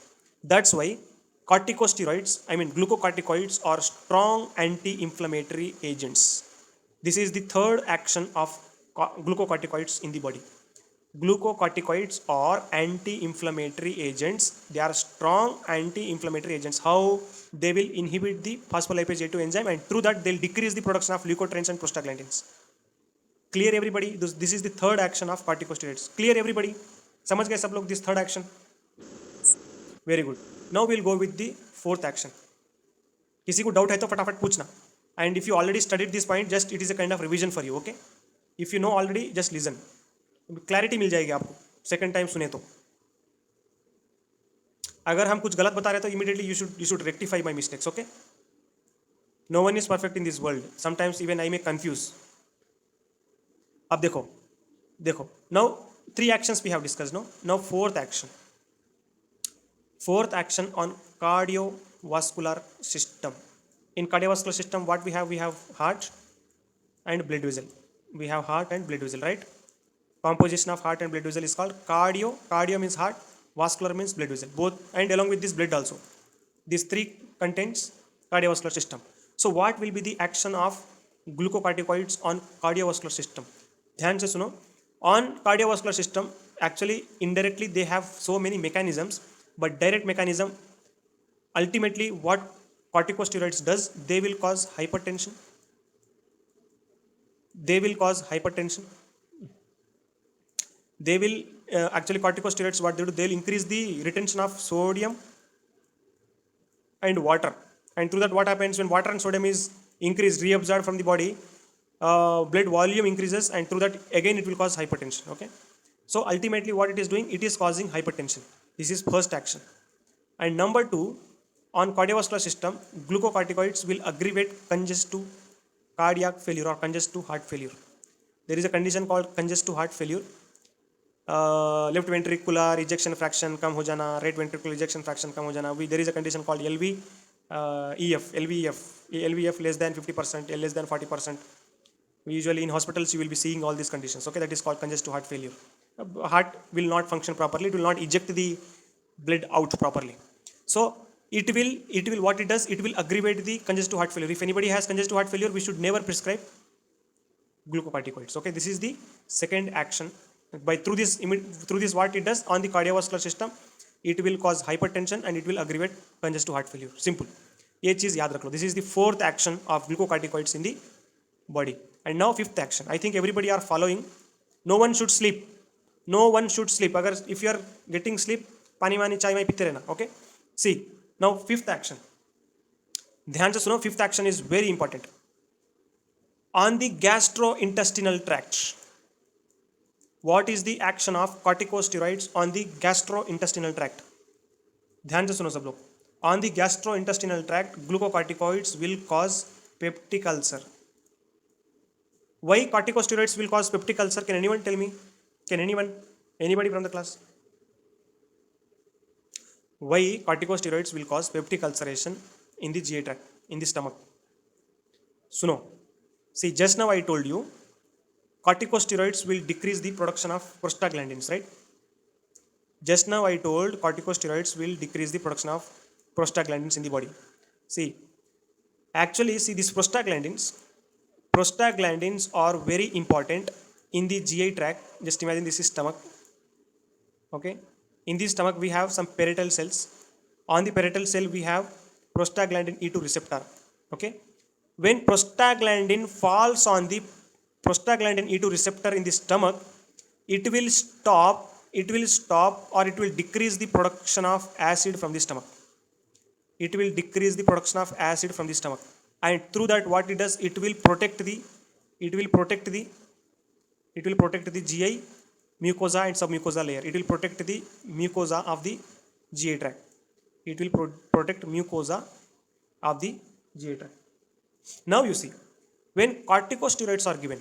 That's why corticosteroids, I mean glucocorticoids, are strong anti-inflammatory agents. This is the third action of glucocorticoids in the body. Glucocorticoids are anti-inflammatory agents. They are strong anti-inflammatory agents. How? They will inhibit the phospholipase A2 enzyme, and through that they'll decrease the production of leukotrienes and prostaglandins. Clear everybody? This is the third action of corticosteroids. Clear everybody? समझ गए सब लोग this third action? Very good. Now we'll go with the fourth action. किसी को doubt है तो फटाफट पूछना. And if you already studied this point, just it is a kind of revision for you, okay? If you know already, just listen. Clarity मिल जाएगी आपको second time सुने तो. अगर हम कुछ गलत बता रहे तो immediately you should rectify my mistakes, okay? No one is perfect in this world. Sometimes even I may confuse. अब देखो देखो, now 3 actions we have discussed. Now fourth action on cardiovascular system. In cardiovascular system, what we have heart and blood vessel. We have heart and blood vessel, right? Composition of heart and blood vessel is called cardio means heart, vascular means blood vessel, both, and along with this blood also. These 3 contains cardiovascular system. So what will be the action of glucocorticoids on cardiovascular system? ध्यान से सुनो. On cardiovascular system, actually indirectly they have so many mechanisms, but direct mechanism, ultimately what corticosteroids does, they will cause hypertension. They will actually, corticosteroids, what they do, they'll increase the retention of sodium and water, and through that what happens, when water and sodium is increased, reabsorbed from the body, blood volume increases, and through that again it will cause hypertension, okay? So ultimately what it is doing, it is causing hypertension. This is first action. And number 2, on cardiovascular system, glucocorticoids will aggravate congestive cardiac failure or congestive heart failure. There is a condition called congestive heart failure. Left ventricular ejection fraction कम हो जाना, right ventricular ejection fraction कम हो जाना. There is a condition called LVEF less than 50%, less than 40%. Usually in hospitals you will be seeing all these conditions, okay? That is called congestive heart failure. Heart will not function properly, it will not eject the blood out properly. So it will what it does, it will aggravate the congestive heart failure. If anybody has congestive heart failure, we should never prescribe glucocorticoids, okay? This is the second action. By through this what it does on the cardiovascular system, it will cause hypertension and it will aggravate congestive heart failure. Simple. ये चीज याद रख लो. This is the fourth action of glucocorticoids in the body. And now fifth action. I think everybody are following. No one should sleep. अगर if you are getting sleep, पानी वानी चाय Y पीते रहना, okay? See, now fifth action. ध्यान से सुनो. Fifth action is very important. On the gastrointestinal tract. What is the action of corticosteroids on the gastrointestinal tract? ध्यान से सुनो सब लोग. On the gastrointestinal tract, glucocorticoids will cause peptic ulcer. Why corticosteroids will cause peptic ulcer? Can anyone tell me? Anybody from the class? Why corticosteroids will cause peptic ulceration in the GI tract, in the stomach? Suno. See, just now I told you, corticosteroids will decrease the production of prostaglandins, right? Just now I told corticosteroids will decrease the production of prostaglandins in the body. See, actually, see, these prostaglandins are very important in the GI tract. Just imagine this is stomach, okay? In the stomach we have some parietal cells. On the parietal cell we have prostaglandin E2 receptor, okay? When prostaglandin falls on the prostaglandin E2 receptor in the stomach, it will stop or it will decrease the production of acid from the stomach. It will decrease the production of acid from the stomach, and through that what it does, it will protect the GI mucosa and submucosa layer. It will protect the mucosa of the GI tract. It will protect mucosa of the GI tract. Now you see, when corticosteroids are given,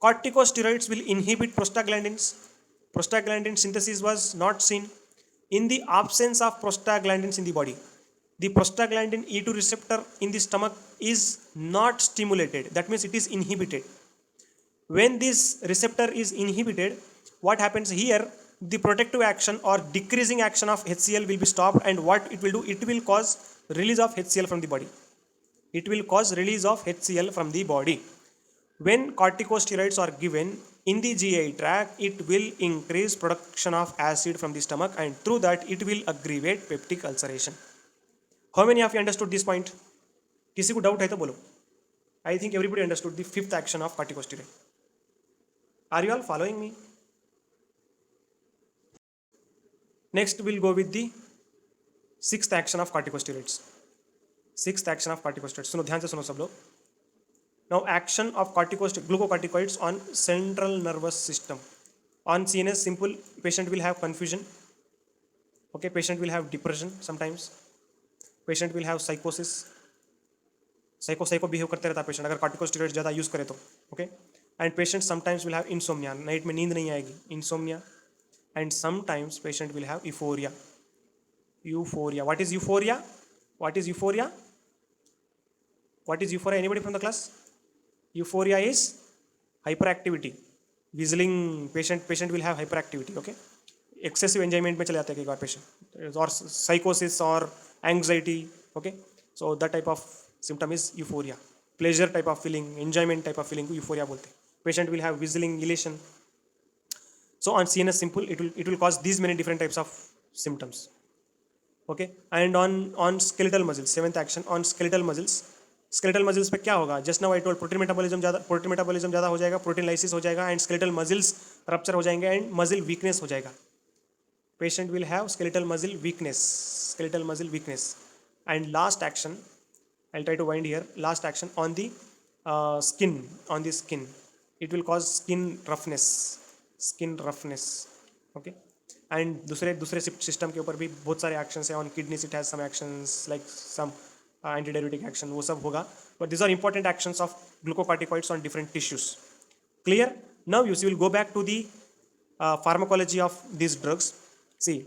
corticosteroids will inhibit prostaglandins. Prostaglandin synthesis was not seen. In the absence of prostaglandins in the body, the prostaglandin E2 receptor in the stomach is not stimulated. That means it is inhibited. When this receptor is inhibited, what happens here? The protective action or decreasing action of HCl will be stopped, and what it will do? It will cause release of HCl from the body. It will cause release of HCl from the body. When corticosteroids are given in the GI tract, it will increase production of acid from the stomach, and through that it will aggravate peptic ulceration. How many of you understood this point? किसी को doubt है तो बोलो. I think everybody understood the fifth action of corticosteroid. Are you all following me? Next we'll go with the sixth action of corticosteroids. Sixth action of corticosteroids. सुनो ध्यान से सुनो सब लोग. Now action of glucocorticoids on central nervous system. On CNS, simple, patient will have confusion. Okay, patient will have depression sometimes. Patient will have psychosis. Psycho behave करते रहता है patient अगर corticosteroids ज़्यादा यूज़ करे तो. Okay, and patient sometimes will have insomnia. Night में नींद नहीं आएगी. Insomnia. And sometimes patient will have euphoria. Euphoria. What is euphoria? What is euphoria? What is euphoria? Anybody from the class? Euphoria is hyperactivity. Whistling. Patient will have hyperactivity. Okay. Excessive enjoyment में चले जाते हैं कई बार patient. Or psychosis or anxiety. Okay. So that type of symptom is euphoria. Pleasure type of feeling, enjoyment type of feeling को euphoria बोलते हैं. Patient will have whistling, elation. So on CNS, simple, it will cause these many different types of symptoms. Okay. And on skeletal muscles, seventh action on skeletal muscles. Skeletal muscles पे क्या होगा? Just now I told protein metabolism ज़्यादा हो जाएगा, protein lysis हो जाएगा, and skeletal muscles rupture हो जाएंगे, and muscle weakness हो जाएगा. Patient will have skeletal muscle weakness. And last action, I'll try to wind here. Last action on the skin. It will cause skin roughness. Okay. And दूसरे system के ऊपर भी बहुत सारे actions हैं. On kidneys it has some actions like some antidiuretic action, वो सब होगा. But these are important actions of glucocorticoids on different tissues. Clear? Now you will go back to the pharmacology of these drugs. See,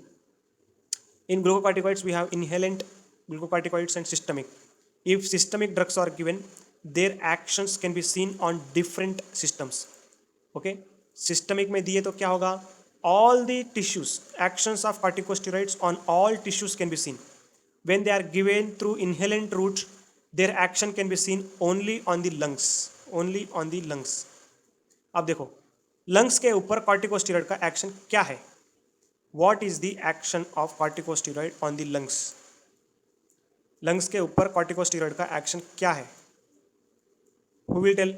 in glucocorticoids we have inhalent glucocorticoids and systemic. If systemic drugs are given, their actions can be seen on different systems. Okay. Systemic में दिए तो क्या होगा? All the tissues, actions of corticosteroids on all tissues can be seen. When they are given through inhalant route, their action can be seen only on the lungs. अब देखो, lungs के ऊपर corticosteroid का action क्या है? What is the action of corticosteroid on the lungs? Lungs के ऊपर corticosteroid का action क्या है? Who will tell?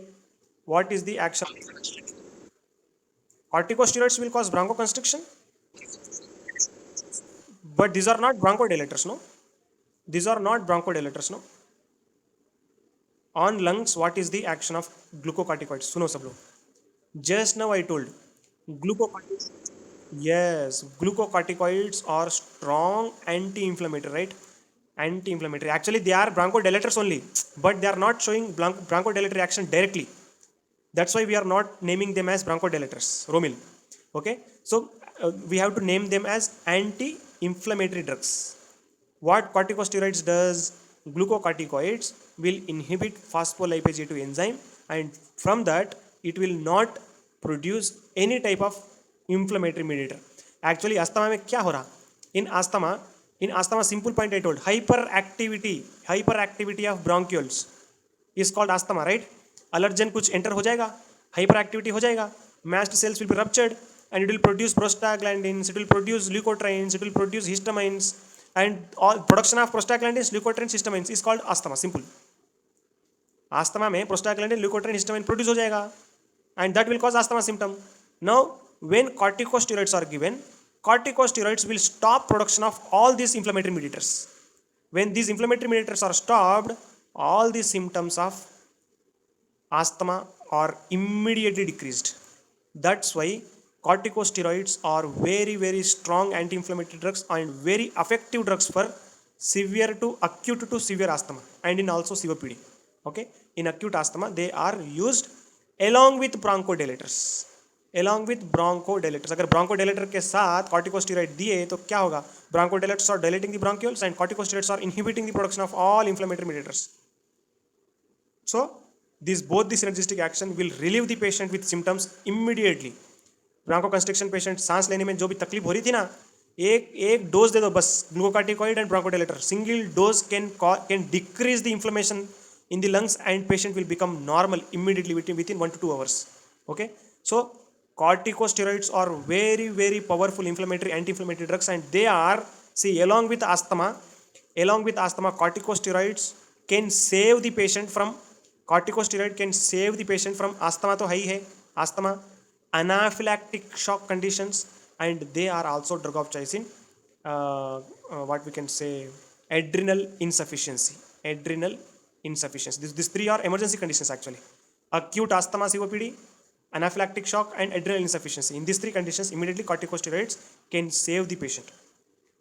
What is the action? Corticosteroids will cause bronchoconstriction, but these are not bronchodilators, no? These are not bronchodilators, no? On lungs, what is the action of glucocorticoids? सुनो सब लोग. Just now I told glucocorticoids. Yes, glucocorticoids are strong anti-inflammatory, right? Anti-inflammatory. Actually, they are bronchodilators only, but they are not showing bronchodilatory action directly. That's why we are not naming them as bronchodilators, Romil. Okay, so we have to name them as anti-inflammatory drugs. What corticosteroids does? Glucocorticoids will inhibit phospholipase A2 enzyme, and from that it will not produce any type of inflammatory mediator. Actually, asthma में क्या हो रहा? In asthma, simple point I told, hyperactivity of bronchioles is called asthma, right? Allergen कुछ enter हो जाएगा, hyperactivity हो जाएगा, mast cells will be ruptured, and it will produce prostaglandins, it will produce leukotrienes, it will produce histamines, and all production of prostaglandins, leukotrienes, histamines is called asthma. Simple. Asthma में prostaglandin, leukotriene, histamine produce हो जाएगा, and that will cause asthma symptom. Now, when corticosteroids are given, corticosteroids will stop production of all these inflammatory mediators. When these inflammatory mediators are stopped, all these symptoms of asthma are immediately decreased. That's why corticosteroids are very, very strong anti-inflammatory drugs and very effective drugs for severe to acute to severe asthma and in also COPD. Okay, in acute asthma they are used along with bronchodilators. along with bronchodilators. अगर bronchodilator के साथ corticosteroid दिए तो क्या होगा? Bronchodilators are dilating the bronchioles and corticosteroids are inhibiting the production of all inflammatory mediators. So both the synergistic action will relieve the patient with symptoms immediately. Bronco constriction patient सांस लेने में जो भी तकलीफ हो रही थी ना, एक एक डोज दे दो बस, glucocorticoid and bronchodilator, single dose can decrease the inflammation in the lungs and patient will become normal immediately within 1 to 2 hours. Okay, so corticosteroids are very powerful inflammatory anti-inflammatory drugs, and they are, see, along with asthma corticosteroids can save the patient from, corticosteroid can save the patient from asthma to hai hai, asthma, anaphylactic shock conditions, and they are also drug of choice in what we can say, adrenal insufficiency. These three are emergency conditions actually: acute asthma, COPD, anaphylactic shock, and adrenal insufficiency. In these three conditions, immediately corticosteroids can save the patient.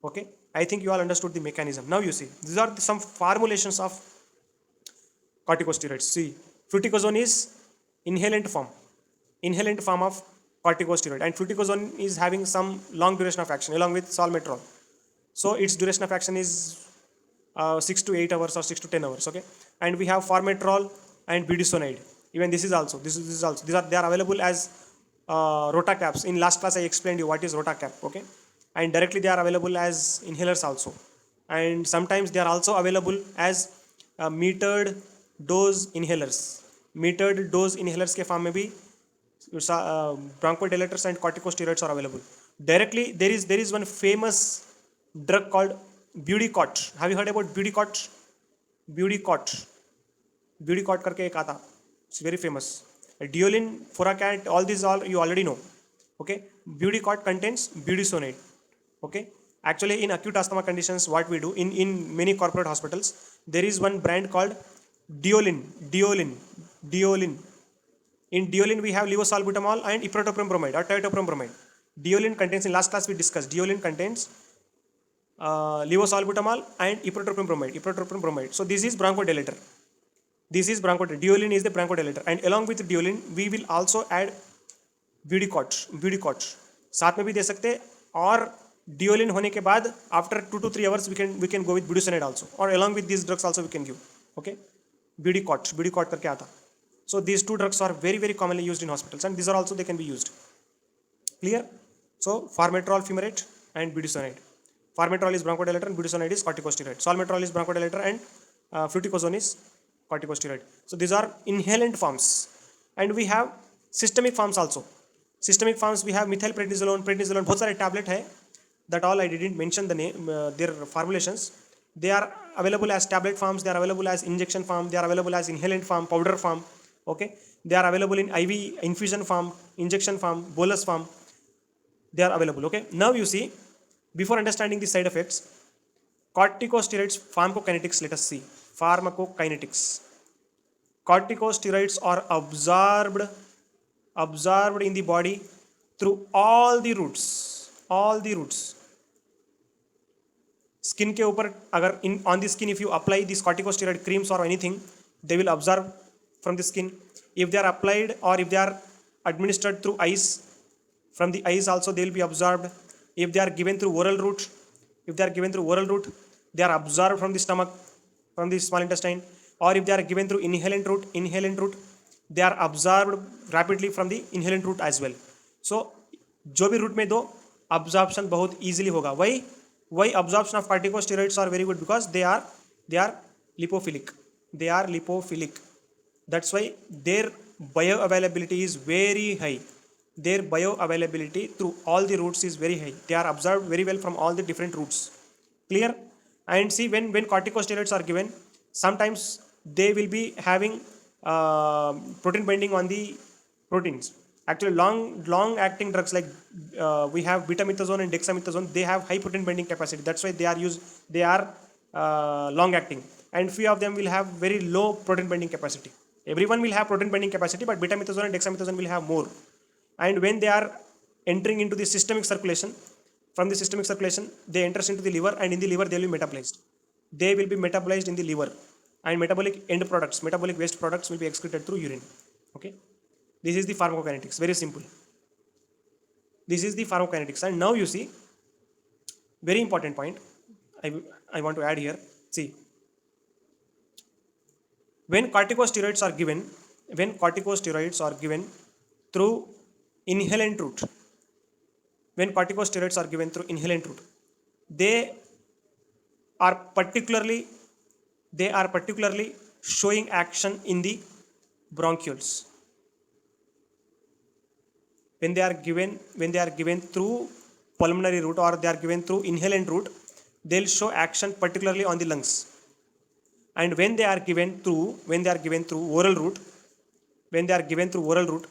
Okay, I think you all understood the mechanism. Now you see, these are some formulations of corticosteroids. See, fluticasone is inhalant form of corticosteroid, and fluticasone is having some long duration of action along with salmeterol. So its duration of action is 6 to 8 hours or 6 to 10 hours. Okay, and we have formoterol and budesonide. Even this is also they are available as rotacaps. In last class I explained you what is rotacap. Okay, and directly they are available as inhalers also, and sometimes they are also available as metered dose inhalers. Metered dose inhalers के form में भी bronchodilators and corticosteroids are available. Directly there is one famous drug called Budicort. Have you heard about Budicort? Budicort करके एक आता, it's very famous. Diolin, Furacat, all these all you already know. Okay, Budicort contains budesonide. Okay, actually in acute asthma conditions, what we do in many corporate hospitals, there is one brand called Diolin. In Diolin we have levosalbutamol and ipratropium bromide or tiotropium bromide. Diolin contains, in last class we discussed, Diolin contains levosalbutamol and ipratropium bromide. So this is bronchodilator. Diolin is the bronchodilator, and along with Diolin we will also add Budicort साथ में भी दे सकते हैं, और Diolin होने के बाद after 2 to 3 hours we can go with budesonide also, or along with these drugs also we can give. Okay, Budicort करके आता. So these two drugs are very commonly used in hospitals, and these are also they can be used. Clear? So formoterol, fumarate, and budesonide. Formoterol is bronchodilator and budesonide is corticosteroid. Salmeterol is bronchodilator and fluticasone is corticosteroid. So these are inhalant forms, and we have systemic forms also. Systemic forms we have methylprednisolone, बहुत सारे tablet है. That all I didn't mention the name, their formulations. They are available as tablet forms, they are available as injection form, they are available as inhalant form, powder form. Okay, they are available in IV infusion form, injection form, bolus form. They are available. Okay, now you see, before understanding the side effects, corticosteroids pharmacokinetics, let us see. Pharmacokinetics. Corticosteroids are absorbed in the body through all the roots. Skin के ऊपर अगर on the skin if you apply these corticosteroid creams or anything, they will absorb from the skin. If they are applied or if they are administered through eyes, from the eyes also they will be absorbed. If they are given through oral route, they are absorbed from the stomach, from the small intestine, or if they are given through inhalant route, they are absorbed rapidly from the inhalant route as well. So जो भी route में दो, absorption बहुत easily होगा. Why absorption of corticosteroids are very good? Because they are lipophilic. That's why their bioavailability is very high. Their bioavailability through all the routes is very high. They are absorbed very well from all the different routes. Clear? And see, when corticosteroids are given, sometimes they will be having protein binding on the proteins. Actually, long acting drugs like we have betamethasone and dexamethasone, they have high protein binding capacity. That's why they are long acting, and few of them will have very low protein binding capacity. Everyone will have protein binding capacity, but betamethasone and dexamethasone will have more. And when they are entering into the systemic circulation, from the systemic circulation they enters into the liver, and in the liver they will be metabolized. They will be metabolized in the liver, and metabolic end products, metabolic waste products will be excreted through urine. Okay, this is the pharmacokinetics. Very simple. This is the pharmacokinetics. And now you see, very important point I, I want to add here. See, when corticosteroids are given, when corticosteroids are given through inhalant route, when corticosteroids are given through inhalant route, they are particularly they are particularly showing action in the bronchioles. When they are given through pulmonary route, or they are given through inhalant route, they'll show action particularly on the lungs. And when they are given through oral route, when they are given through oral route,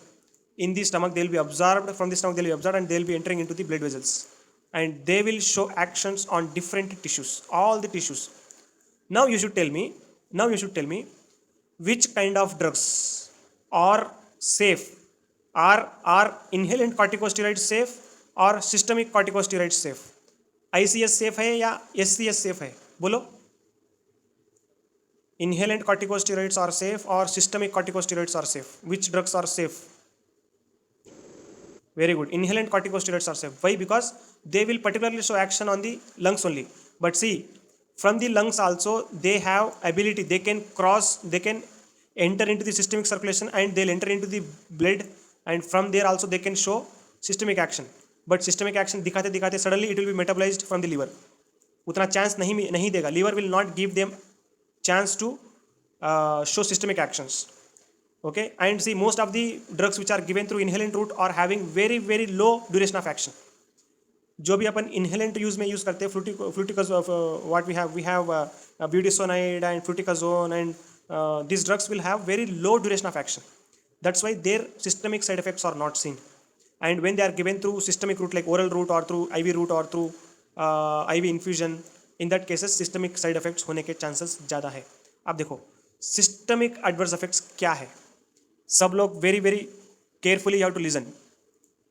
in the stomach they'll be absorbed, from the stomach they'll be absorbed, and they'll be entering into the blood vessels, and they will show actions on different tissues, all the tissues. Now you should tell me, now you should tell me which kind of drugs are safe. Are inhalant corticosteroids safe or systemic corticosteroids safe? ICS safe है या SCS safe है? बोलो. Inhalant corticosteroids are safe or systemic corticosteroids are safe? Which drugs are safe? Very good. Inhalant corticosteroids are safe. Why? Because they will particularly show action on the lungs only. But see, from the lungs also they have ability. They can cross. They can enter into the systemic circulation, and they'll enter into the blood. And from there also they can show systemic action. But systemic action दिखाते दिखाते suddenly it will be metabolized from the liver. उतना chance नहीं देगा. Liver will not give them chance to show systemic actions. Okay, and see, most of the drugs which are given through inhalant route are having very very low duration of action. जो भी अपन inhalant use में use करते हैं, fluticasone, what we have budesonide and fluticasone, and these drugs will have very low duration of action. That's why their systemic side effects are not seen. And when they are given through systemic route like oral route or through IV route or through IV infusion, in that cases systemic side effects होने के chances ज़्यादा है. अब देखो systemic adverse effects क्या है. सब लोग very very carefully you have to listen.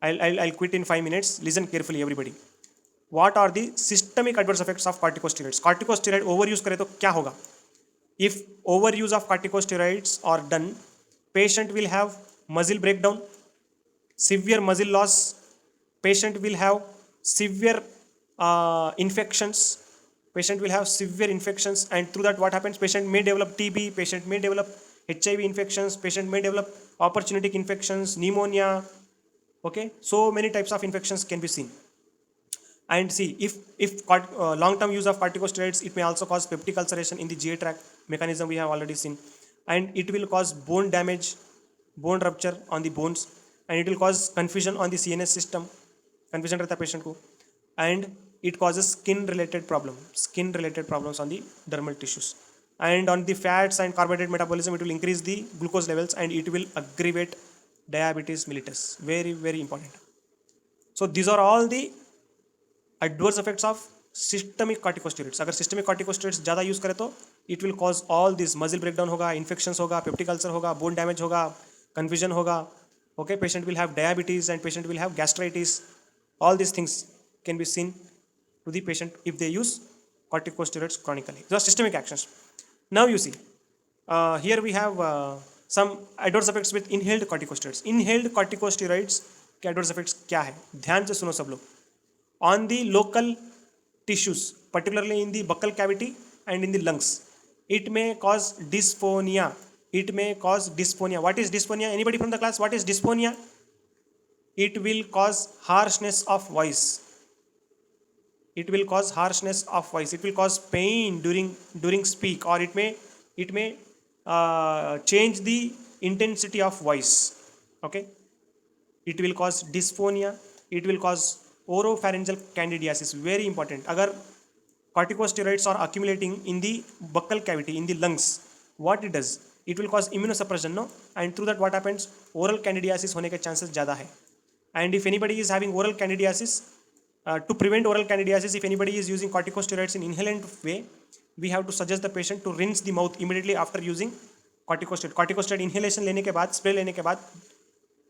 I'll quit in 5 minutes. Listen carefully everybody. What are the systemic adverse effects of corticosteroids? Corticosteroid overuse करे तो क्या होगा? If overuse of corticosteroids are done, patient will have muscle breakdown, severe muscle loss, patient will have severe infections, patient will have severe infections, and through that what happens, patient may develop TB, patient may develop HIV infections, patient may develop opportunistic infections, pneumonia. Okay, so many types of infections can be seen. And see, if long-term use of corticosteroids, it may also cause peptic ulceration in the GI tract. Mechanism we have already seen, and it will cause bone damage, bone rupture on the bones, and it will cause confusion on the CNS system. Confusion रहता है patient को, and it causes skin-related problems on the dermal tissues, and on the fats and carbohydrate metabolism. It will increase the glucose levels, and it will aggravate diabetes mellitus. Very very important. So these are all the adverse effects of systemic corticosteroids. अगर systemic corticosteroids ज़्यादा use करें तो it will cause all this muscle breakdown होगा, infections होगा, peptic ulcer होगा, bone damage होगा, confusion होगा. Okay, patient will have diabetes and patient will have gastritis. All these things can be seen to the patient if they use corticosteroids chronically. Those are systemic actions. Now you see, here we have some adverse effects with inhaled corticosteroids. Inhaled corticosteroids के adverse effects क्या है? ध्यान से सुनो सब लोग. On the local tissues, particularly in the buccal cavity and in the lungs, it may cause dysphonia. It may cause dysphonia. What is dysphonia? Anybody from the class? What is dysphonia? It will cause harshness of voice. It will cause harshness of voice. It will cause pain during speak, or it may change the intensity of voice. Okay. It will cause dysphonia. It will cause oropharyngeal candidiasis. Very important. अगर corticosteroids are accumulating in the buccal cavity, in the lungs, what it does? It will cause immunosuppression, no? And through that what happens? Oral candidiasis होने के chances ज़्यादा है. And if anybody is having oral candidiasis, to prevent oral candidiasis, if anybody is using corticosteroids in inhalant way, we have to suggest the patient to rinse the mouth immediately after using corticosteroid. Corticosteroid inhalation लेने के बाद, spray लेने के बाद,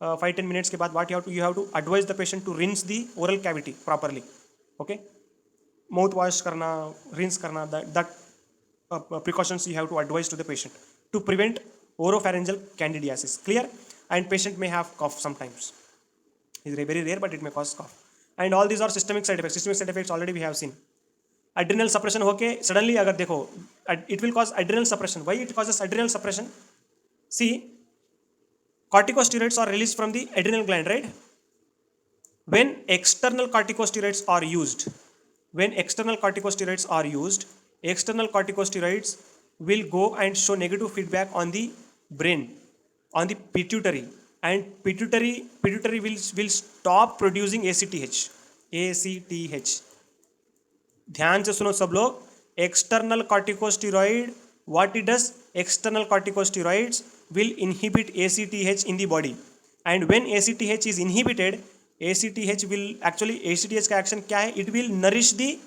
5-10 minutes के बाद, what you have to advise the patient to rinse the oral cavity properly. Okay, mouth wash करना, rinse करना, that precautions you have to advise to the patient to prevent oropharyngeal candidiasis. Clear? And patient may have cough sometimes. is very rare, but it may cause cough. And all these are systemic side effects. Systemic side effects already we have seen. Adrenal suppression होके suddenly अगर देखो, it will cause adrenal suppression. Why it causes adrenal suppression? See, corticosteroids are released from the adrenal gland, right? When external corticosteroids are used, external corticosteroids will go and show negative feedback on the brain, on the pituitary, and pituitary will stop producing ACTH. ध्यान से सुनो सब लोग. External corticosteroid, what it does? External corticosteroids will inhibit ACTH in the body, and when ACTH is inhibited, ACTH का action क्या है? It will nourish the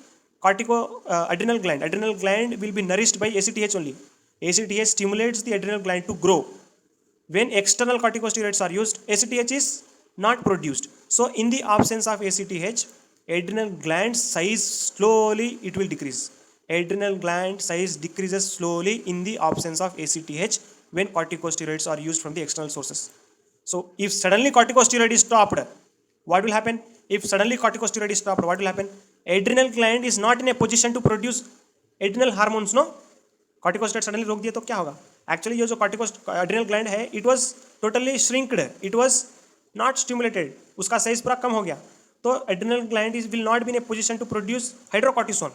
adrenal gland. Adrenal gland will be nourished by ACTH only. ACTH stimulates the adrenal gland to grow. When external corticosteroids are used, ACTH is not produced. So in the absence of ACTH, adrenal gland size slowly it will decrease. Adrenal gland size decreases slowly in the absence of ACTH when corticosteroids are used from the external sources. So if suddenly corticosteroid is stopped, what will happen? Adrenal gland is not in a position to produce adrenal hormones, no? Corticosteroid suddenly रोक दिए तो क्या होगा? Actually ये जो adrenal gland है, it was totally shrinked, it was not stimulated, उसका size पूरा कम हो गया, तो adrenal gland will not be in a position to produce hydrocortisone.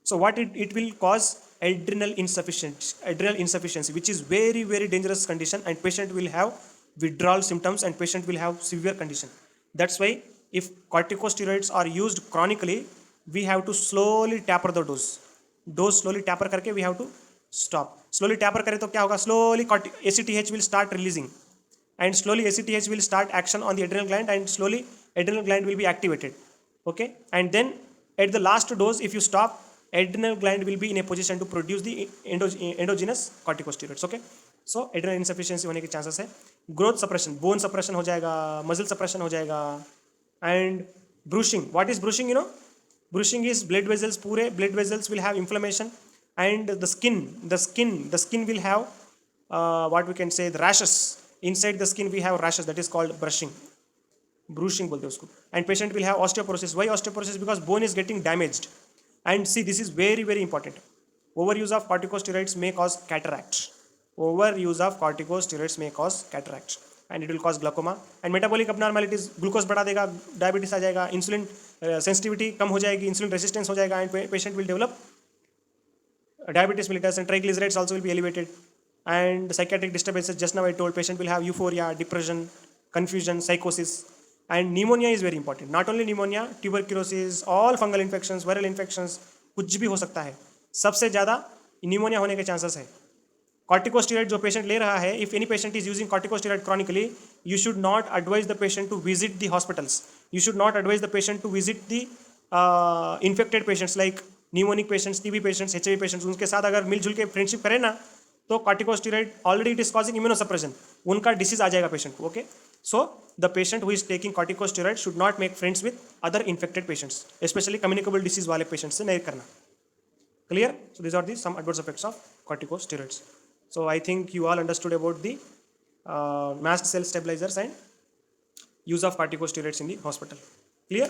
So what it will cause? Adrenal insufficiency, which is very dangerous condition, and patient will have withdrawal symptoms and patient will have severe condition. That's why if corticosteroids are used chronically, we have to slowly taper the dose. Slowly taper करके we have to stop. Slowly taper करें तो क्या होगा? Slowly ACTH will start releasing, and slowly ACTH will start action on the adrenal gland, and slowly adrenal gland will be activated. Okay, and then at the last dose, if you stop, adrenal gland will be in a position to produce the endogenous corticosteroids. Okay, so adrenal insufficiency होने के chances है. Growth suppression, bone suppression हो जाएगा, muscle suppression हो जाएगा, and bruising. What is bruising? You know, bruising is blood vessels, पूरे blood vessels will have inflammation, and the skin will have what we can say, the rashes. Inside the skin we have rashes, that is called brushing. Bruising बोलते हैं उसको. And patient will have osteoporosis. Why osteoporosis? Because bone is getting damaged. And see, this is very important. Overuse of corticosteroids may cause cataract. And it will cause glaucoma. And metabolic abnormalities, glucose बढ़ा देगा, diabetes आ जाएगा, insulin sensitivity कम हो जाएगी, insulin resistance हो जाएगा, and patient will develop diabetes mellitus, and triglycerides also will be elevated. And psychiatric disturbances, just now I told, patient will have euphoria, depression, confusion, psychosis. And pneumonia is very important. Not only pneumonia, tuberculosis, all fungal infections, viral infections, कुछ भी हो सकता है. सबसे ज़्यादा pneumonia होने के chances है. Corticosteroid जो patient ले रहा है, if any patient is using corticosteroid chronically, you should not advise the patient to visit the hospitals. You should not advise the patient to visit the infected patients like pneumonic patients, TB patients, HIV patients. उनके साथ अगर मिलजुल के friendship करें ना, तो corticosteroid already it is causing immunosuppression. उनका disease आ जाएगा patient को. Okay, so the patient who is taking corticosteroid should not make friends with other infected patients, especially communicable disease वाले patients से नहीं करना. Clear? So these are some adverse effects of corticosteroids. So I think you all understood about the mast cell stabilizers and use of corticosteroids in the hospital. Clear?